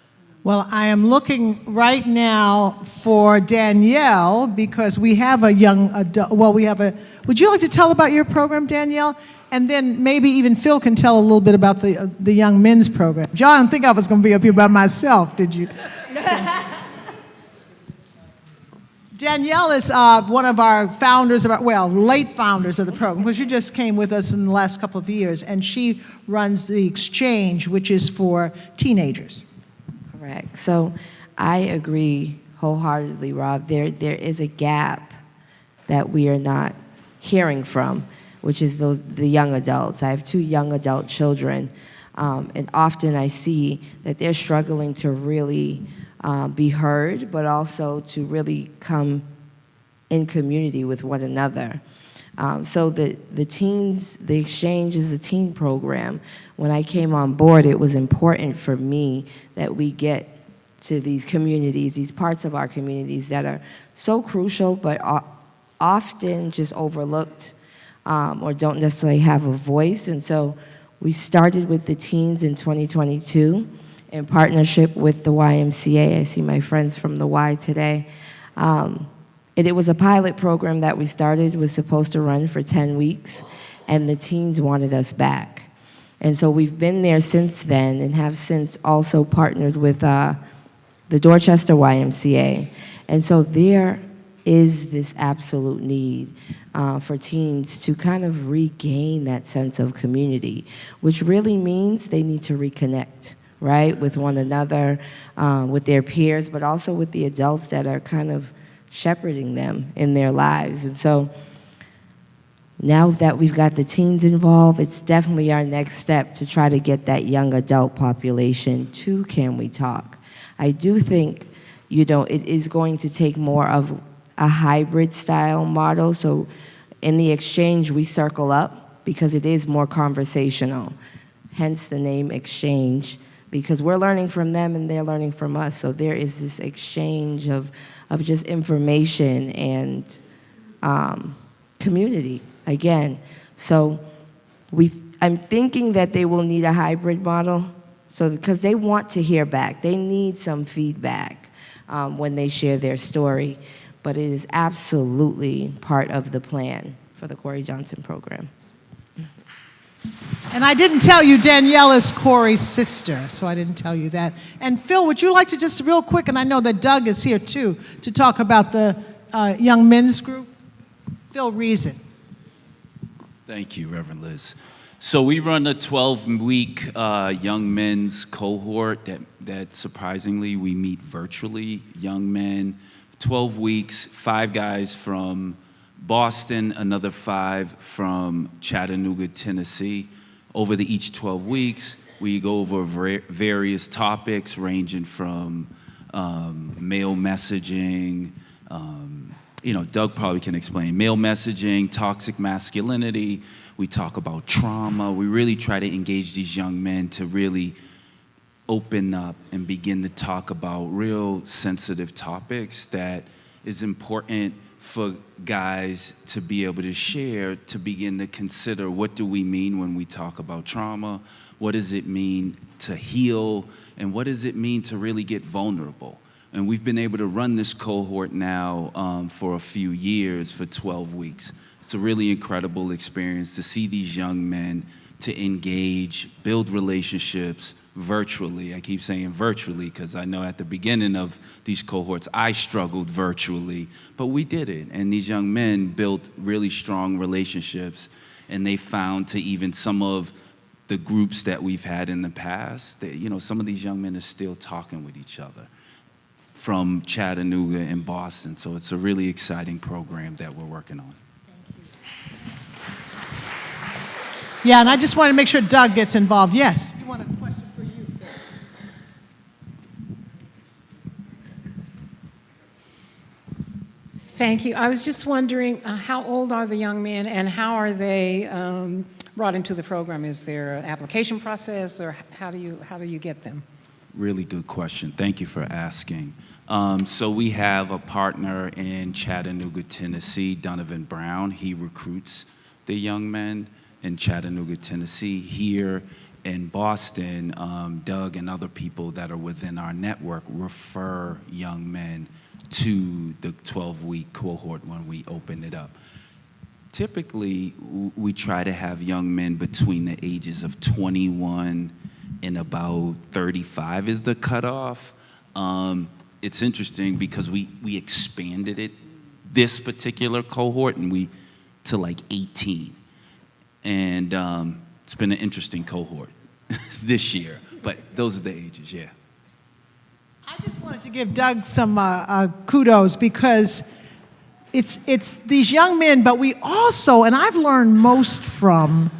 Well, I am looking right now for Danielle because we have a young adult. Well, would you like to tell about your program, Danielle? And then maybe even Phil can tell a little bit about the young men's program. John, I didn't think I was going to be up here by myself, did you? Danielle is one of our founders, late founders of the program, because she just came with us in the last couple of years, and she runs the Exchange, which is for teenagers. Correct. So I agree wholeheartedly, Rob. There is a gap that we are not hearing from, which is the young adults. I have 2 young adult children, and often I see that they're struggling to really be heard, but also to really come in community with one another. So the teens, the Exchange is a teen program. When I came on board, it was important for me that we get to these communities, these parts of our communities that are so crucial, but often just overlooked or don't necessarily have a voice. And so we started with the teens in 2022 in partnership with the YMCA. I see my friends from the Y today. It was a pilot program that we started. It was supposed to run for 10 weeks, and the teens wanted us back. And so we've been there since then and have since also partnered with the Dorchester YMCA. And so there is this absolute need for teens to kind of regain that sense of community, which really means they need to reconnect, right, with one another, with their peers, but also with the adults that are kind of shepherding them in their lives. And so now that we've got the teens involved, it's definitely our next step to try to get that young adult population to Can We Talk. I do think, it is going to take more of a hybrid style model. So in the Exchange, we circle up because it is more conversational, hence the name Exchange, because we're learning from them and they're learning from us. So there is this exchange of just information and community, again. So I'm thinking that they will need a hybrid model. So, because they want to hear back, they need some feedback when they share their story. But it is absolutely part of the plan for the Corey Johnson program. And I didn't tell you Danielle is Corey's sister, so I didn't tell you that. And Phil, would you like to just real quick, and I know that Doug is here too, to talk about the young men's group? Phil Reason. Thank you, Reverend Liz. So we run a 12-week young men's cohort that surprisingly we meet virtually, young men, 12 weeks, 5 guys from Boston, another 5 from Chattanooga, Tennessee. Over each 12 weeks, we go over various topics ranging from male messaging, Doug probably can explain, male messaging, toxic masculinity. We talk about trauma. We really try to engage these young men to really open up and begin to talk about real sensitive topics that is important for guys to be able to share, to begin to consider what do we mean when we talk about trauma, what does it mean to heal, and what does it mean to really get vulnerable. And we've been able to run this cohort now for a few years, for 12 weeks. It's a really incredible experience to see these young men to engage, build relationships virtually. I keep saying virtually because I know at the beginning of these cohorts, I struggled virtually, but we did it. And these young men built really strong relationships, and they found to even some of the groups that we've had in the past, that, some of these young men are still talking with each other from Chattanooga and Boston. So it's a really exciting program that we're working on. Yeah, and I just want to make sure Doug gets involved. Yes? You want a question for you, Phil? Thank you. I was just wondering, how old are the young men and how are they brought into the program? Is there an application process, or how do you get them? Really good question. Thank you for asking. So we have a partner in Chattanooga, Tennessee, Donovan Brown. He recruits the young men in Chattanooga, Tennessee. Here in Boston, Doug and other people that are within our network refer young men to the 12-week cohort when we open it up. Typically, we try to have young men between the ages of 21 and about 35 is the cutoff. It's interesting because we expanded it, this particular cohort, and to like 18. And it's been an interesting cohort this year, but those are the ages, yeah. I just wanted to give Doug some kudos because it's these young men, but we also, and I've learned most from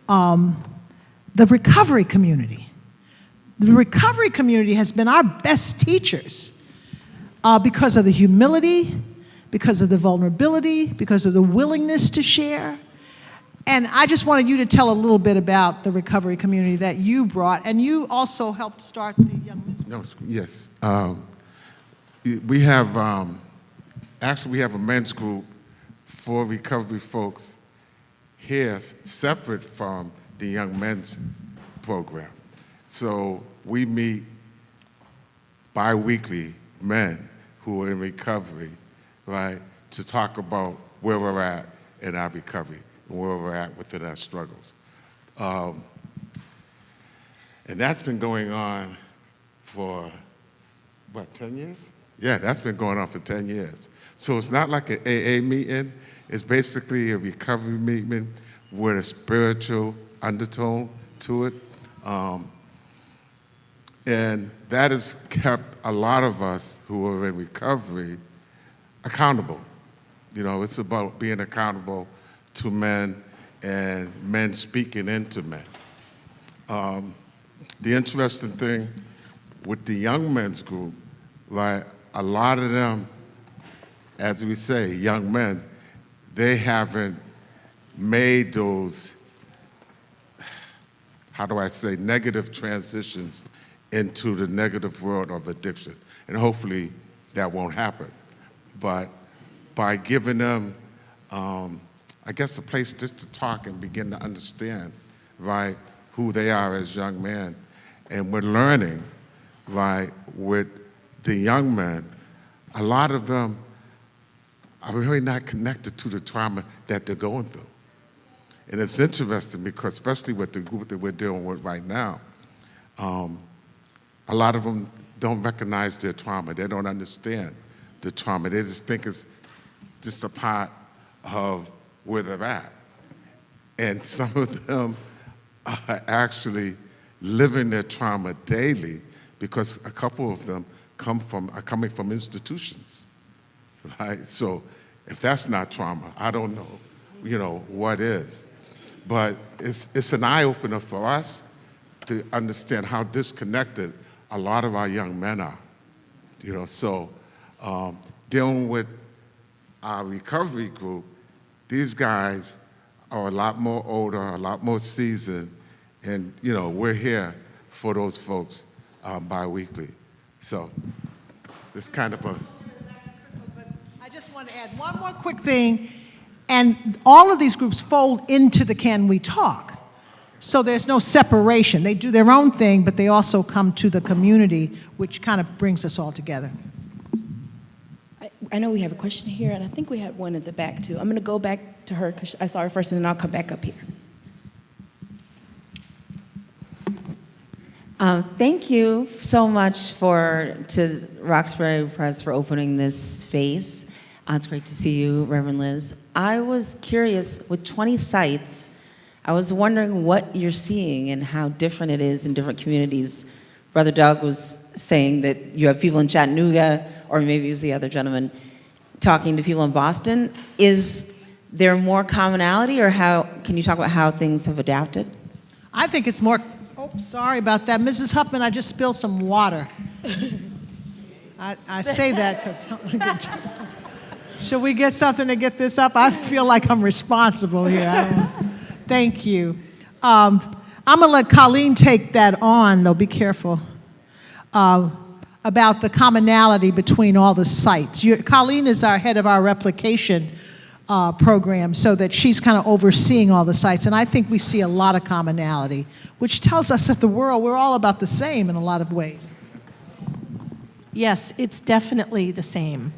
the recovery community. The recovery community has been our best teachers because of the humility, because of the vulnerability, because of the willingness to share. And I just wanted you to tell a little bit about the recovery community that you brought, and you also helped start the Young Men's Group. No, yes. We have, actually we have a men's group for recovery folks here separate from the Young Men's program. So we meet bi-weekly men who are in recovery, right, to talk about where we're at in our recovery and where we're at within our struggles. And that's been going on for, what, 10 years? Yeah, that's been going on for 10 years. So it's not like an AA meeting. It's basically a recovery meeting with a spiritual undertone to it. And that has kept a lot of us who are in recovery accountable. It's about being accountable to men and men speaking into men. The interesting thing with the Young Men's Group, right, a lot of them, as we say, young men, they haven't made those, how do I say, negative transitions into the negative world of addiction. And hopefully that won't happen. But by giving them, I guess, a place just to talk and begin to understand, right, who they are as young men And we're learning, right, with the young men, a lot of them are really not connected to the trauma that they're going through. And it's interesting because, especially with the group that we're dealing with right now, a lot of them don't recognize their trauma. They don't understand the trauma. They just think it's just a part of where they're at. And some of them are actually living their trauma daily because a couple of them are coming from institutions, right? So if that's not trauma, I don't know, what is. But it's an eye-opener for us to understand how disconnected a lot of our young men are, So dealing with our recovery group, these guys are a lot more older, a lot more seasoned, and we're here for those folks bi-weekly. So it's kind of a... I just want to add one more quick thing, and all of these groups fold into the Can We Talk. So there's no separation. They do their own thing, but they also come to the community, which kind of brings us all together. I know we have a question here, and I think we had one at the back, too. I'm going to go back to her because I saw her first, and then I'll come back up here. Thank you so much to Roxbury Press for opening this space. It's great to see you, Reverend Liz. I was curious, with 20 sites, I was wondering what you're seeing and how different it is in different communities. Brother Doug was saying that you have people in Chattanooga, or maybe it was the other gentleman, talking to people in Boston. Is there more commonality, or can you talk about how things have adapted? I think it's more... Oh, sorry about that. Mrs. Huffman, I just spilled some water. I say that because... Should we get something to get this up? I feel like I'm responsible here. Thank you. I'm going to let Colleen take that on, though. Be careful. About the commonality between all the sites. Colleen is our head of our replication program, so that she's kind of overseeing all the sites. And I think we see a lot of commonality, which tells us that we're all about the same in a lot of ways. Yes, it's definitely the same.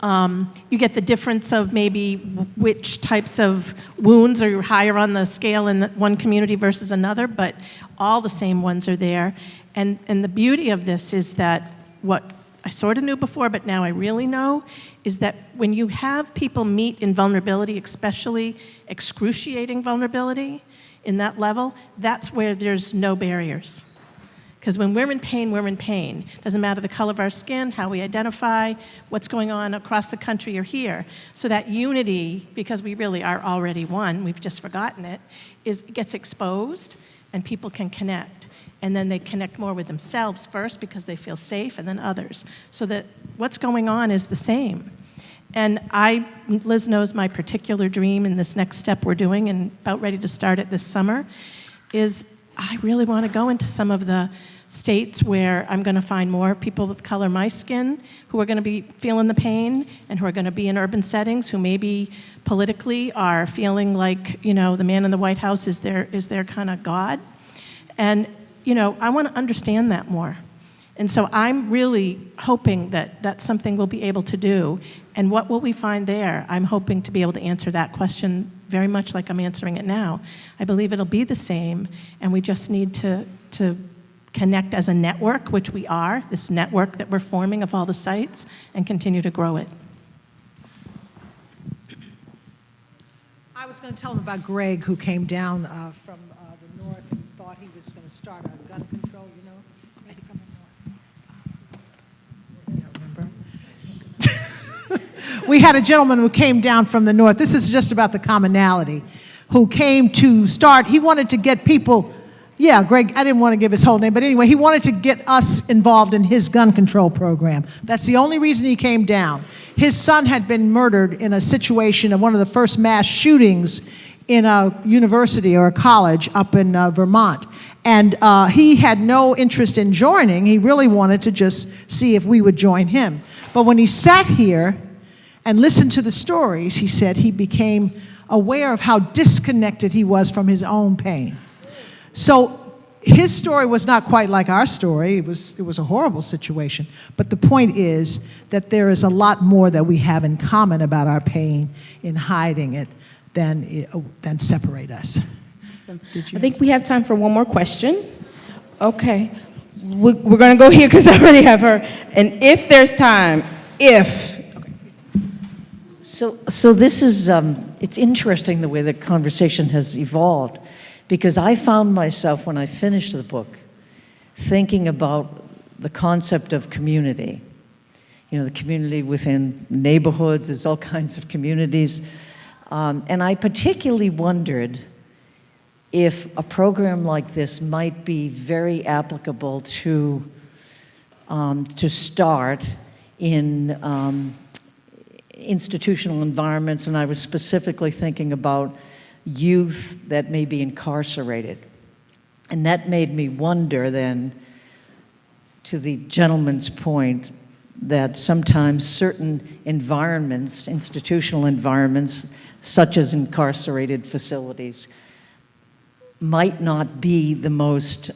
You get the difference of maybe which types of wounds are higher on the scale in one community versus another, but all the same ones are there. And the beauty of this is that what I sort of knew before, but now I really know, is that when you have people meet in vulnerability, especially excruciating vulnerability in that level, that's where there's no barriers. Because when we're in pain, we're in pain. Doesn't matter the color of our skin, how we identify, what's going on across the country or here. So that unity, because we really are already one, we've just forgotten it, gets exposed and people can connect. And then they connect more with themselves first because they feel safe, and then others. So that what's going on is the same. And Liz knows my particular dream in this next step we're doing and about ready to start it this summer, is I really want to go into some of the states where I'm going to find more people with color my skin who are going to be feeling the pain and who are going to be in urban settings, who maybe politically are feeling like, the man in the White House is their kind of God. And, I want to understand that more. And so I'm really hoping that that's something we'll be able to do. And what will we find there? I'm hoping to be able to answer that question very much like I'm answering it now. I believe it'll be the same, and we just need to connect as a network, which we are, this network that we're forming of all the sites, and continue to grow it. I was going to tell him about Greg, who came down from the north and thought he was going to start a gun control, Greg from the north. Remember? We had a gentleman who came down from the north. This is just about the commonality. Who came to start, he wanted to get people, Greg, I didn't want to give his whole name, but anyway, he wanted to get us involved in his gun control program. That's the only reason he came down. His son had been murdered in a situation of one of the first mass shootings in a university or a college up in Vermont. And he had no interest in joining. He really wanted to just see if we would join him. But when he sat here and listened to the stories, he said he became aware of how disconnected he was from his own pain. So his story was not quite like our story. It was a horrible situation. But the point is that there is a lot more that we have in common about our pain in hiding it than separate us. Awesome. I think we have time for one more question. Okay. We're going to go here because I already have her. And if there's time, if. Okay. So this is, it's interesting the way the conversation has evolved, because I found myself, when I finished the book, thinking about the concept of community. You know, the community within neighborhoods, there's all kinds of communities. And I particularly wondered if a program like this might be very applicable to start in institutional environments, and I was specifically thinking about youth that may be incarcerated. And that made me wonder then, to the gentleman's point, that sometimes certain environments, institutional environments, such as incarcerated facilities, might not be the most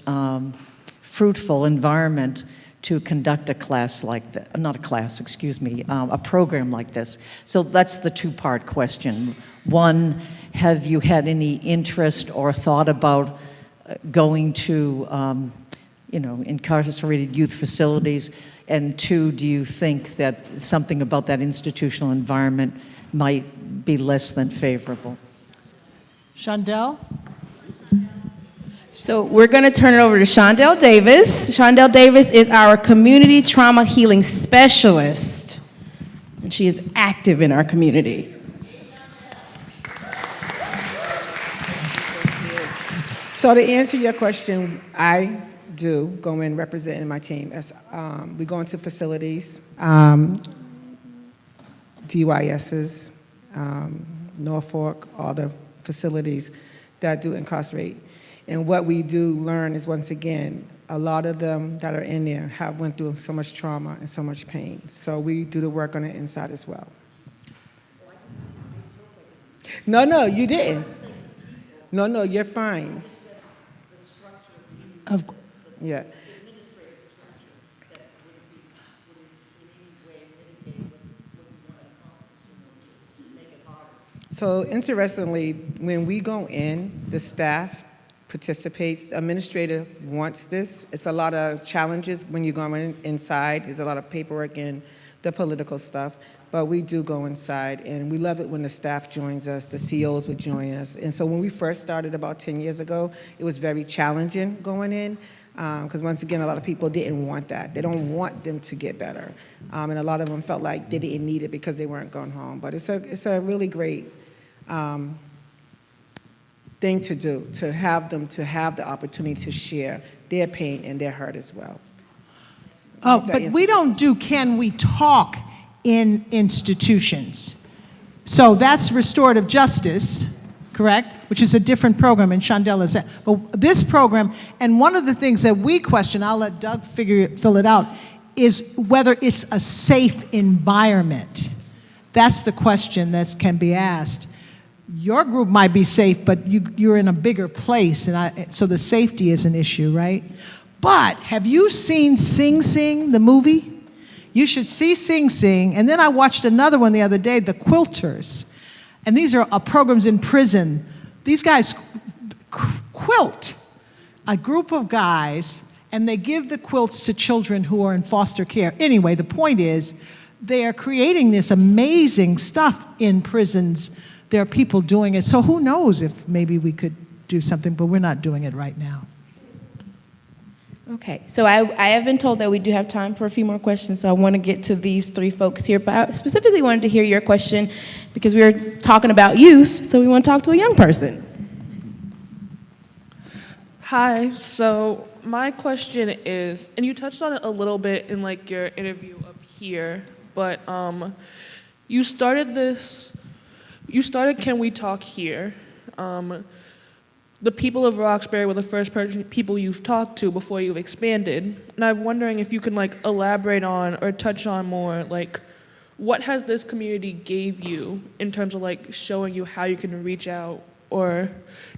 fruitful environment to conduct a class like that, not a class, excuse me, a program like this. So that's the two-part question. One, have you had any interest or thought about going to, incarcerated youth facilities? And two, do you think that something about that institutional environment might be less than favorable? Shondell? So we're going to turn it over to Shondell Davis. Shondell Davis is our community trauma healing specialist, and she is active in our community. So to answer your question, I do go in representing my team. As, we go into facilities, DYSs, Norfolk, all the facilities that do incarcerate. And what we do learn is, once again, a lot of them that are in there have went through so much trauma and so much pain. So we do the work on the inside as well. No, you didn't. No, you're fine. Yeah. So interestingly, when we go in, the staff participates. Administrator wants this. It's a lot of challenges when you go inside. There's a lot of paperwork and the political stuff. But we do go inside, and we love it when the staff joins us, the COs would join us. And so when we first started about 10 years ago, it was very challenging going in, because once again, a lot of people didn't want that. They don't want them to get better. And a lot of them felt like they didn't need it because they weren't going home. But it's a really great thing to do, to have them to have the opportunity to share their pain and their hurt as well. Oh, but we don't do Can We Talk in institutions. So that's restorative justice, correct? Which is a different program, and Shondell is that. But this program, and one of the things that we question, I'll let Doug fill it out, is whether it's a safe environment. That's the question that can be asked. Your group might be safe, but you're in a bigger place, and so the safety is an issue, right? But have you seen Sing Sing, the movie? You should see Sing Sing. And then I watched another one the other day, The Quilters. And these are programs in prison. These guys quilt, a group of guys, and they give the quilts to children who are in foster care. Anyway, the point is, they are creating this amazing stuff in prisons. There are people doing it. So who knows if maybe we could do something, but we're not doing it right now. Okay, so I have been told that we do have time for a few more questions, so I want to get to these three folks here, but I specifically wanted to hear your question because we were talking about youth, so we want to talk to a young person. Hi, so my question is, and you touched on it a little bit in like your interview up here, but you started Can We Talk Here? The people of Roxbury were the first people you've talked to before you've expanded. And I'm wondering if you can like elaborate on or touch on more, like what has this community gave you in terms of like showing you how you can reach out or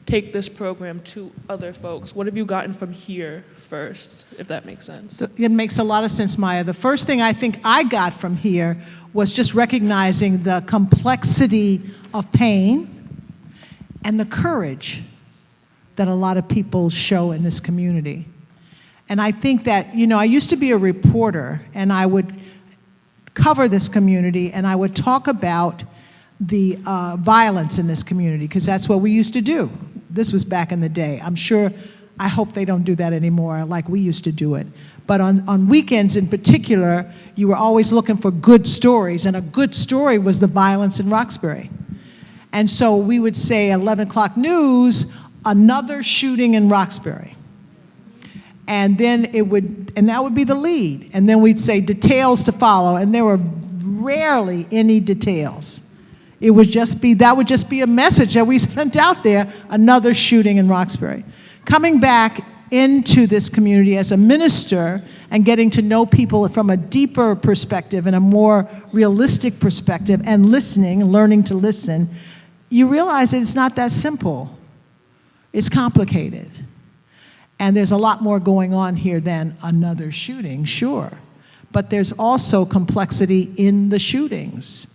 take this program to other folks? What have you gotten from here first, if that makes sense? It makes a lot of sense, Maya. The first thing I think I got from here was just recognizing the complexity of pain and the courage that a lot of people show in this community. And I think that, you know, I used to be a reporter, and I would cover this community, and I would talk about the violence in this community, because that's what we used to do. This was back in the day. I'm sure, I hope they don't do that anymore like we used to do it. But on weekends in particular, you were always looking for good stories, and a good story was the violence in Roxbury. And so we would say at 11 o'clock news, another shooting in Roxbury. And then that would be the lead. And then we'd say details to follow, and there were rarely any details. It would just be, that would just be a message that we sent out there, another shooting in Roxbury. Coming back into this community as a minister and getting to know people from a deeper perspective and a more realistic perspective, and listening, learning to listen, you realize that it's not that simple. It's complicated. And there's a lot more going on here than another shooting, sure. But there's also complexity in the shootings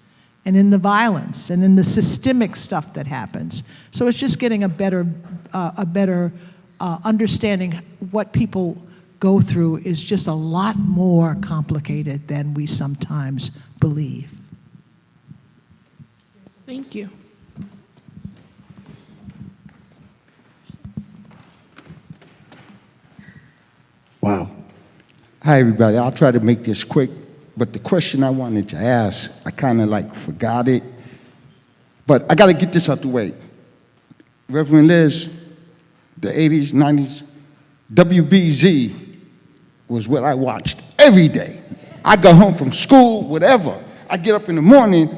and in the violence and in the systemic stuff that happens. So it's just getting a better understanding what people go through is just a lot more complicated than we sometimes believe. Thank you. Wow. Hi, everybody. I'll try to make this quick, but the question I wanted to ask, I kind of like forgot it. But I got to get this out the way. Reverend Liz, the 80s, 90s, WBZ was what I watched every day. I got home from school, whatever. I get up in the morning,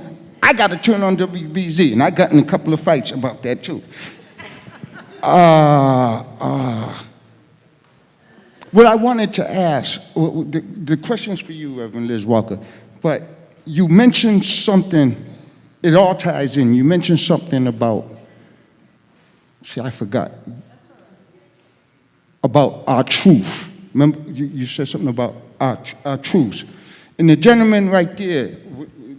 I got to turn on WBZ, and I got in a couple of fights about that too. What I wanted to ask, the question's for you, Reverend Liz Walker, but you mentioned something, it all ties in. You mentioned something about, see, I forgot, about our truth. Remember, you said something about our truth. And the gentleman right there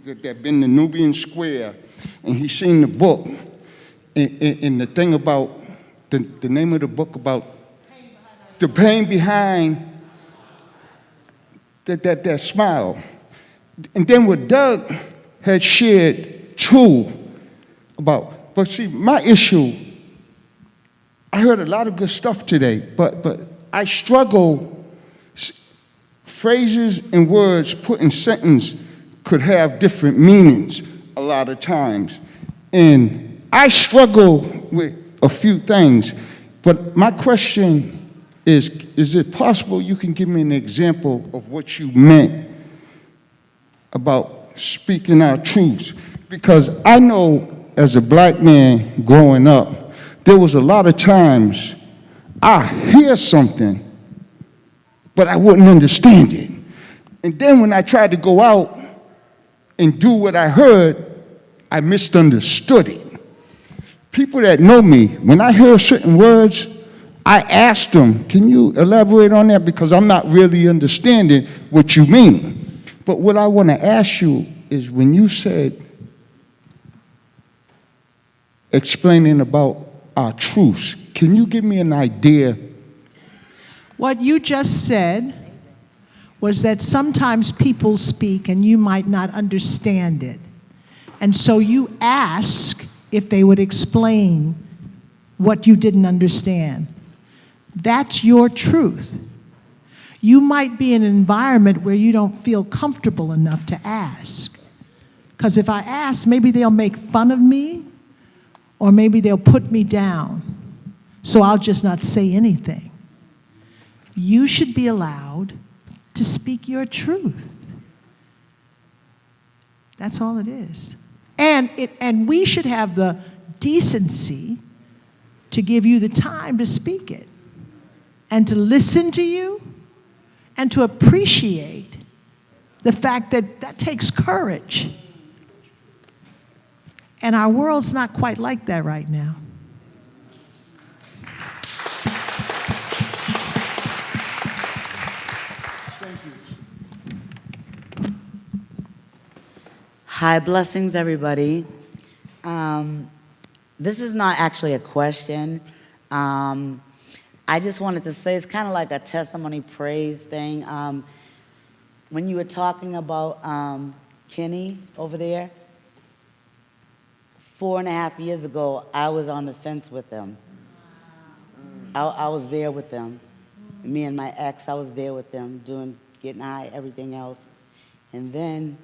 that been to Nubian Square, and he seen the book, and the thing about, the name of the book about the pain behind that smile. And then what Doug had shared too about, but see, my issue, I heard a lot of good stuff today, but I struggle, phrases and words put in sentence could have different meanings a lot of times. And I struggle with a few things, but my question is it possible you can give me an example of what you meant about speaking our truths? Because I know as a black man growing up, there was a lot of times I hear something, but I wouldn't understand it. And then when I tried to go out and do what I heard, I misunderstood it. People that know me, when I hear certain words, I asked them, can you elaborate on that? Because I'm not really understanding what you mean. But what I want to ask you is when you said explaining about our truths, can you give me an idea? What you just said was that sometimes people speak and you might not understand it. And so you ask if they would explain what you didn't understand. That's your truth. You might be in an environment where you don't feel comfortable enough to ask. Because if I ask, maybe they'll make fun of me, or maybe they'll put me down. So I'll just not say anything. You should be allowed to speak your truth. That's all it is. And we should have the decency to give you the time to speak it, and to listen to you, and to appreciate the fact that that takes courage. And our world's not quite like that right now. Hi, blessings, everybody. This is not actually a question. I just wanted to say it's kind of like a testimony praise thing. When you were talking about Kenny over there, 4.5 years ago, I was on the fence with them. I was there with them. Me and my ex, I was there with them, getting high, everything else. And then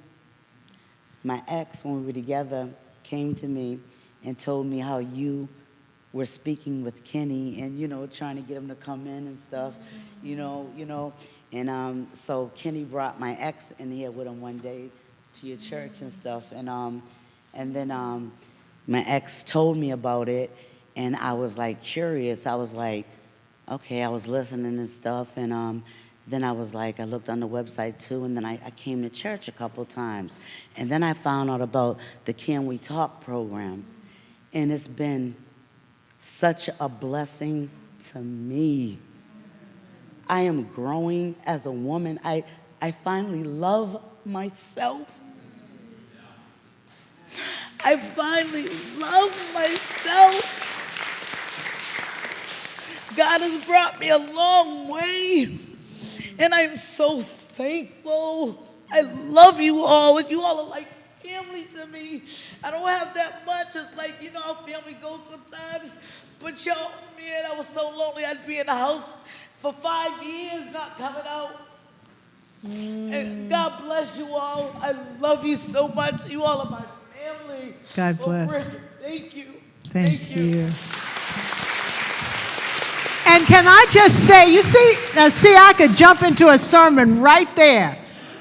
my ex, when we were together, came to me and told me how you were speaking with Kenny and, trying to get him to come in and stuff, And so Kenny brought my ex in here with him one day to your church and stuff. And then my ex told me about it, and I was like curious. I was like, okay, I was listening and stuff, and then I was like, I looked on the website too, and then I came to church a couple times. And then I found out about the Can We Talk program, and it's been such a blessing to me. I am growing as a woman. I finally love myself. I finally love myself. God has brought me a long way, and I'm so thankful. I love you all. You all are like family to me. I don't have that much. It's like, how family goes sometimes. But y'all, man, I was so lonely. I'd be in the house for 5 years not coming out. And God bless you all. I love you so much. You all are my family. God bless. Thank you. Thank you. And can I just say, you see, I could jump into a sermon right there,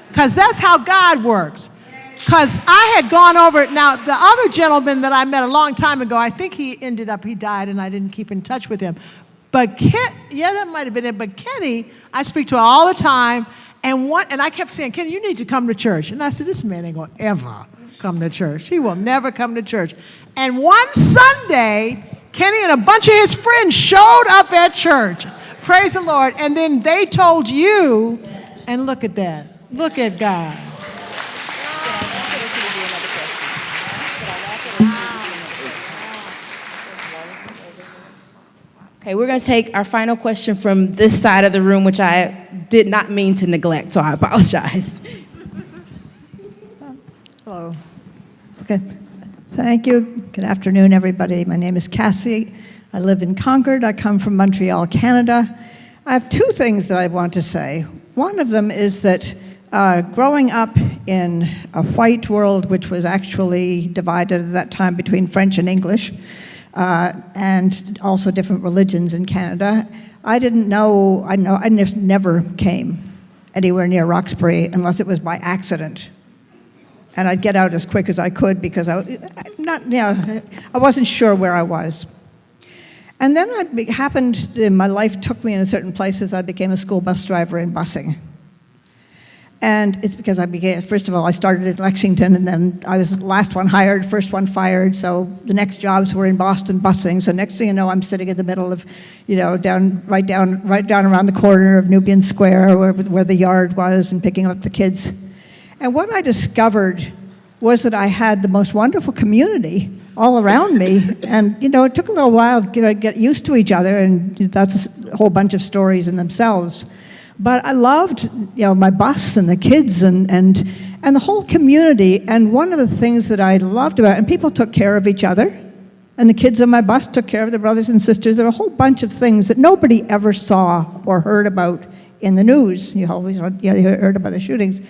because that's how God works. Because I had gone over it. Now, the other gentleman that I met a long time ago, I think he died, and I didn't keep in touch with him. But that might have been it. But Kenny, I speak to all the time, and I kept saying, Kenny, you need to come to church. And I said, this man ain't gonna ever come to church. He will never come to church. And one Sunday, Kenny and a bunch of his friends showed up at church. Praise the Lord. And then they told you, and look at that. Look at God. Okay, we're going to take our final question from this side of the room, which I did not mean to neglect, so I apologize. Hello. Okay. Thank you. Good afternoon, everybody. My name is Cassie. I live in Concord. I come from Montreal, Canada. I have two things that I want to say. One of them is that growing up in a white world, which was actually divided at that time between French and English, and also different religions in Canada, I never came anywhere near Roxbury unless it was by accident. And I'd get out as quick as I could because I wasn't sure where I was. And then my life took me in certain places. I became a school bus driver in busing. And it's because first of all, I started in Lexington, and then I was the last one hired, first one fired, so the next jobs were in Boston busing. So next thing you know, I'm sitting in the middle of, right down around the corner of Nubian Square where the yard was, and picking up the kids. And what I discovered was that I had the most wonderful community all around me. And, it took a little while to get used to each other, and that's a whole bunch of stories in themselves. But I loved, my bus and the kids and the whole community. And one of the things that I loved about it, and people took care of each other, and the kids on my bus took care of their brothers and sisters. There were a whole bunch of things that nobody ever saw or heard about in the news. You always heard about the shootings.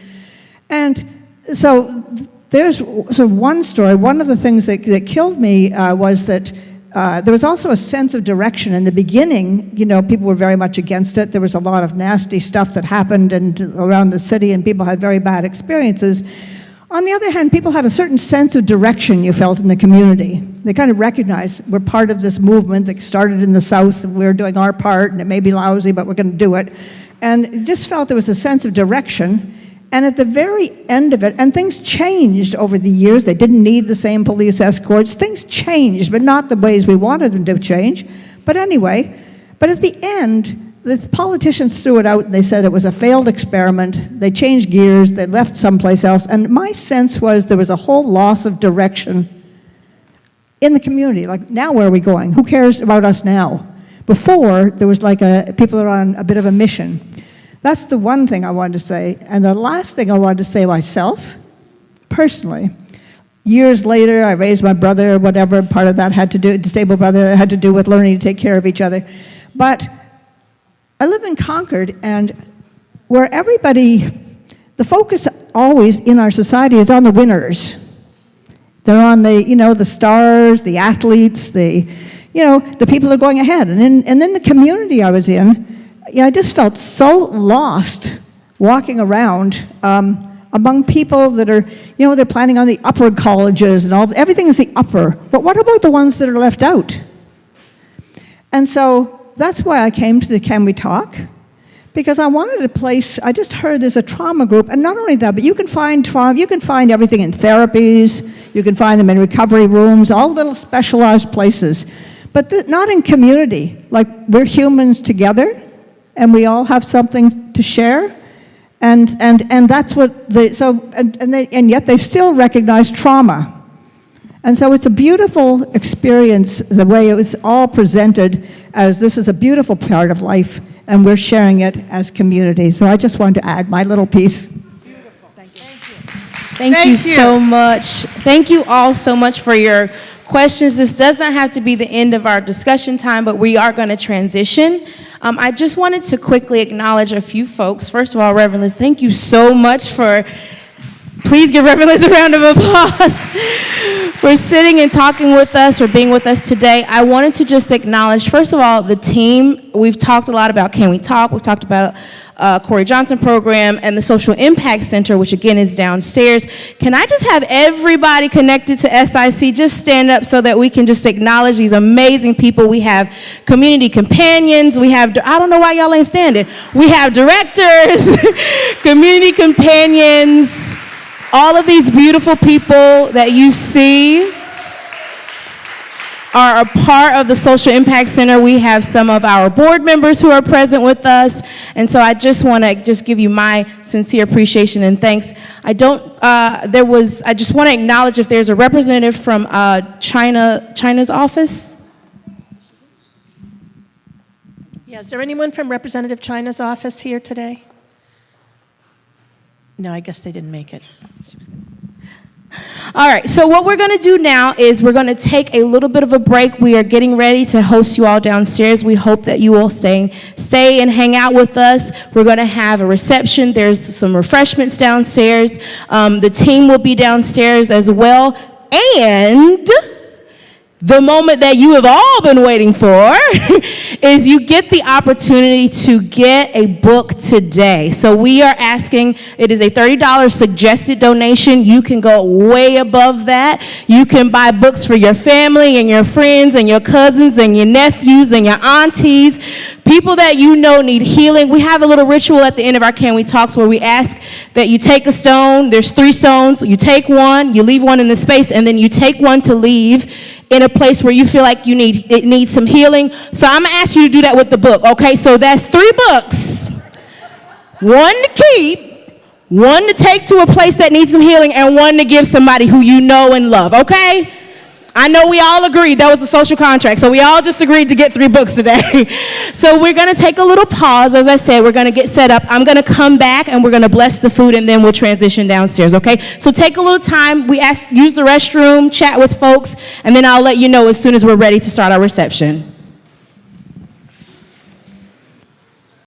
And so there's one story. One of the things that killed me was that there was also a sense of direction. In the beginning, people were very much against it. There was a lot of nasty stuff that happened around the city, and people had very bad experiences. On the other hand, people had a certain sense of direction you felt in the community. They kind of recognized we're part of this movement that started in the South, and we're doing our part, and it may be lousy, but we're going to do it. And just felt there was a sense of direction. And at the very end of it, and things changed over the years. They didn't need the same police escorts. Things changed, but not the ways we wanted them to change. But anyway, but at the end, the politicians threw it out and they said it was a failed experiment. They changed gears, they left someplace else. And my sense was there was a whole loss of direction in the community. Like, now where are we going? Who cares about us now? Before, there was like people are on a bit of a mission. That's the one thing I wanted to say. And the last thing I wanted to say myself, personally, years later, I raised my brother, whatever, part of that had to do, disabled brother, had to do with learning to take care of each other. But I live in Concord, and where everybody, the focus always in our society is on the winners. They're on the, the stars, the athletes, the people who are going ahead. And then the community I was in, I just felt so lost walking around among people that are, they're planning on the upper colleges and everything is the upper. But what about the ones that are left out? And so that's why I came to the Can We Talk? Because I wanted a place, I just heard there's a trauma group, and not only that, but you can find trauma, you can find everything in therapies, you can find them in recovery rooms, all little specialized places, but not in community. Like, we're humans together, and we all have something to share, and that's what and yet they still recognize trauma. And so it's a beautiful experience, the way it was all presented as this is a beautiful part of life, and we're sharing it as community. So I just wanted to add my little piece. Beautiful. Thank you so much. Thank you all so much for your questions. This does not have to be the end of our discussion time, but we are going to transition. I just wanted to quickly acknowledge a few folks. First of all, Reverend Liz, thank you so much please give Reverend Liz a round of applause for sitting and talking with us, for being with us today. I wanted to just acknowledge, first of all, the team. We've talked a lot about Can We Talk? We've talked about Corey Johnson program and the Social Impact Center, which again is downstairs. Can I just have everybody connected to SIC just stand up so that we can just acknowledge these amazing people? We have community companions. We have, I don't know why y'all ain't standing. We have directors, community companions, all of these beautiful people that you see are a part of the Social Impact Center. We have some of our board members who are present with us. And so I just want to give you my sincere appreciation and thanks. I just want to acknowledge if there's a representative from China's office. Yeah, is there anyone from Representative China's office here today? No, I guess they didn't make it. All right, so what we're going to do now is we're going to take a little bit of a break. We are getting ready to host you all downstairs. We hope that you will stay and hang out with us. We're going to have a reception. There's some refreshments downstairs. The team will be downstairs as well. And the moment that you have all been waiting for is you get the opportunity to get a book today. So we are asking, it is a $30 suggested donation. You can go way above that. You can buy books for your family and your friends and your cousins and your nephews and your aunties, people that you know need healing. We have a little ritual at the end of our Can We Talks where we ask that you take a stone. There's 3 stones. You take one, you leave one in the space, and then you take one to leave in a place where you feel like it needs some healing. So I'm gonna ask you to do that with the book, okay? So that's 3 books. 1 to keep, 1 to take to a place that needs some healing, and 1 to give somebody who you know and love, okay? I know we all agreed that was a social contract, so we all just agreed to get 3 books today. So we're gonna take a little pause. As I said, we're gonna get set up. I'm gonna come back and we're gonna bless the food and then we'll transition downstairs, okay? So take a little time. Use the restroom, chat with folks, and then I'll let you know as soon as we're ready to start our reception.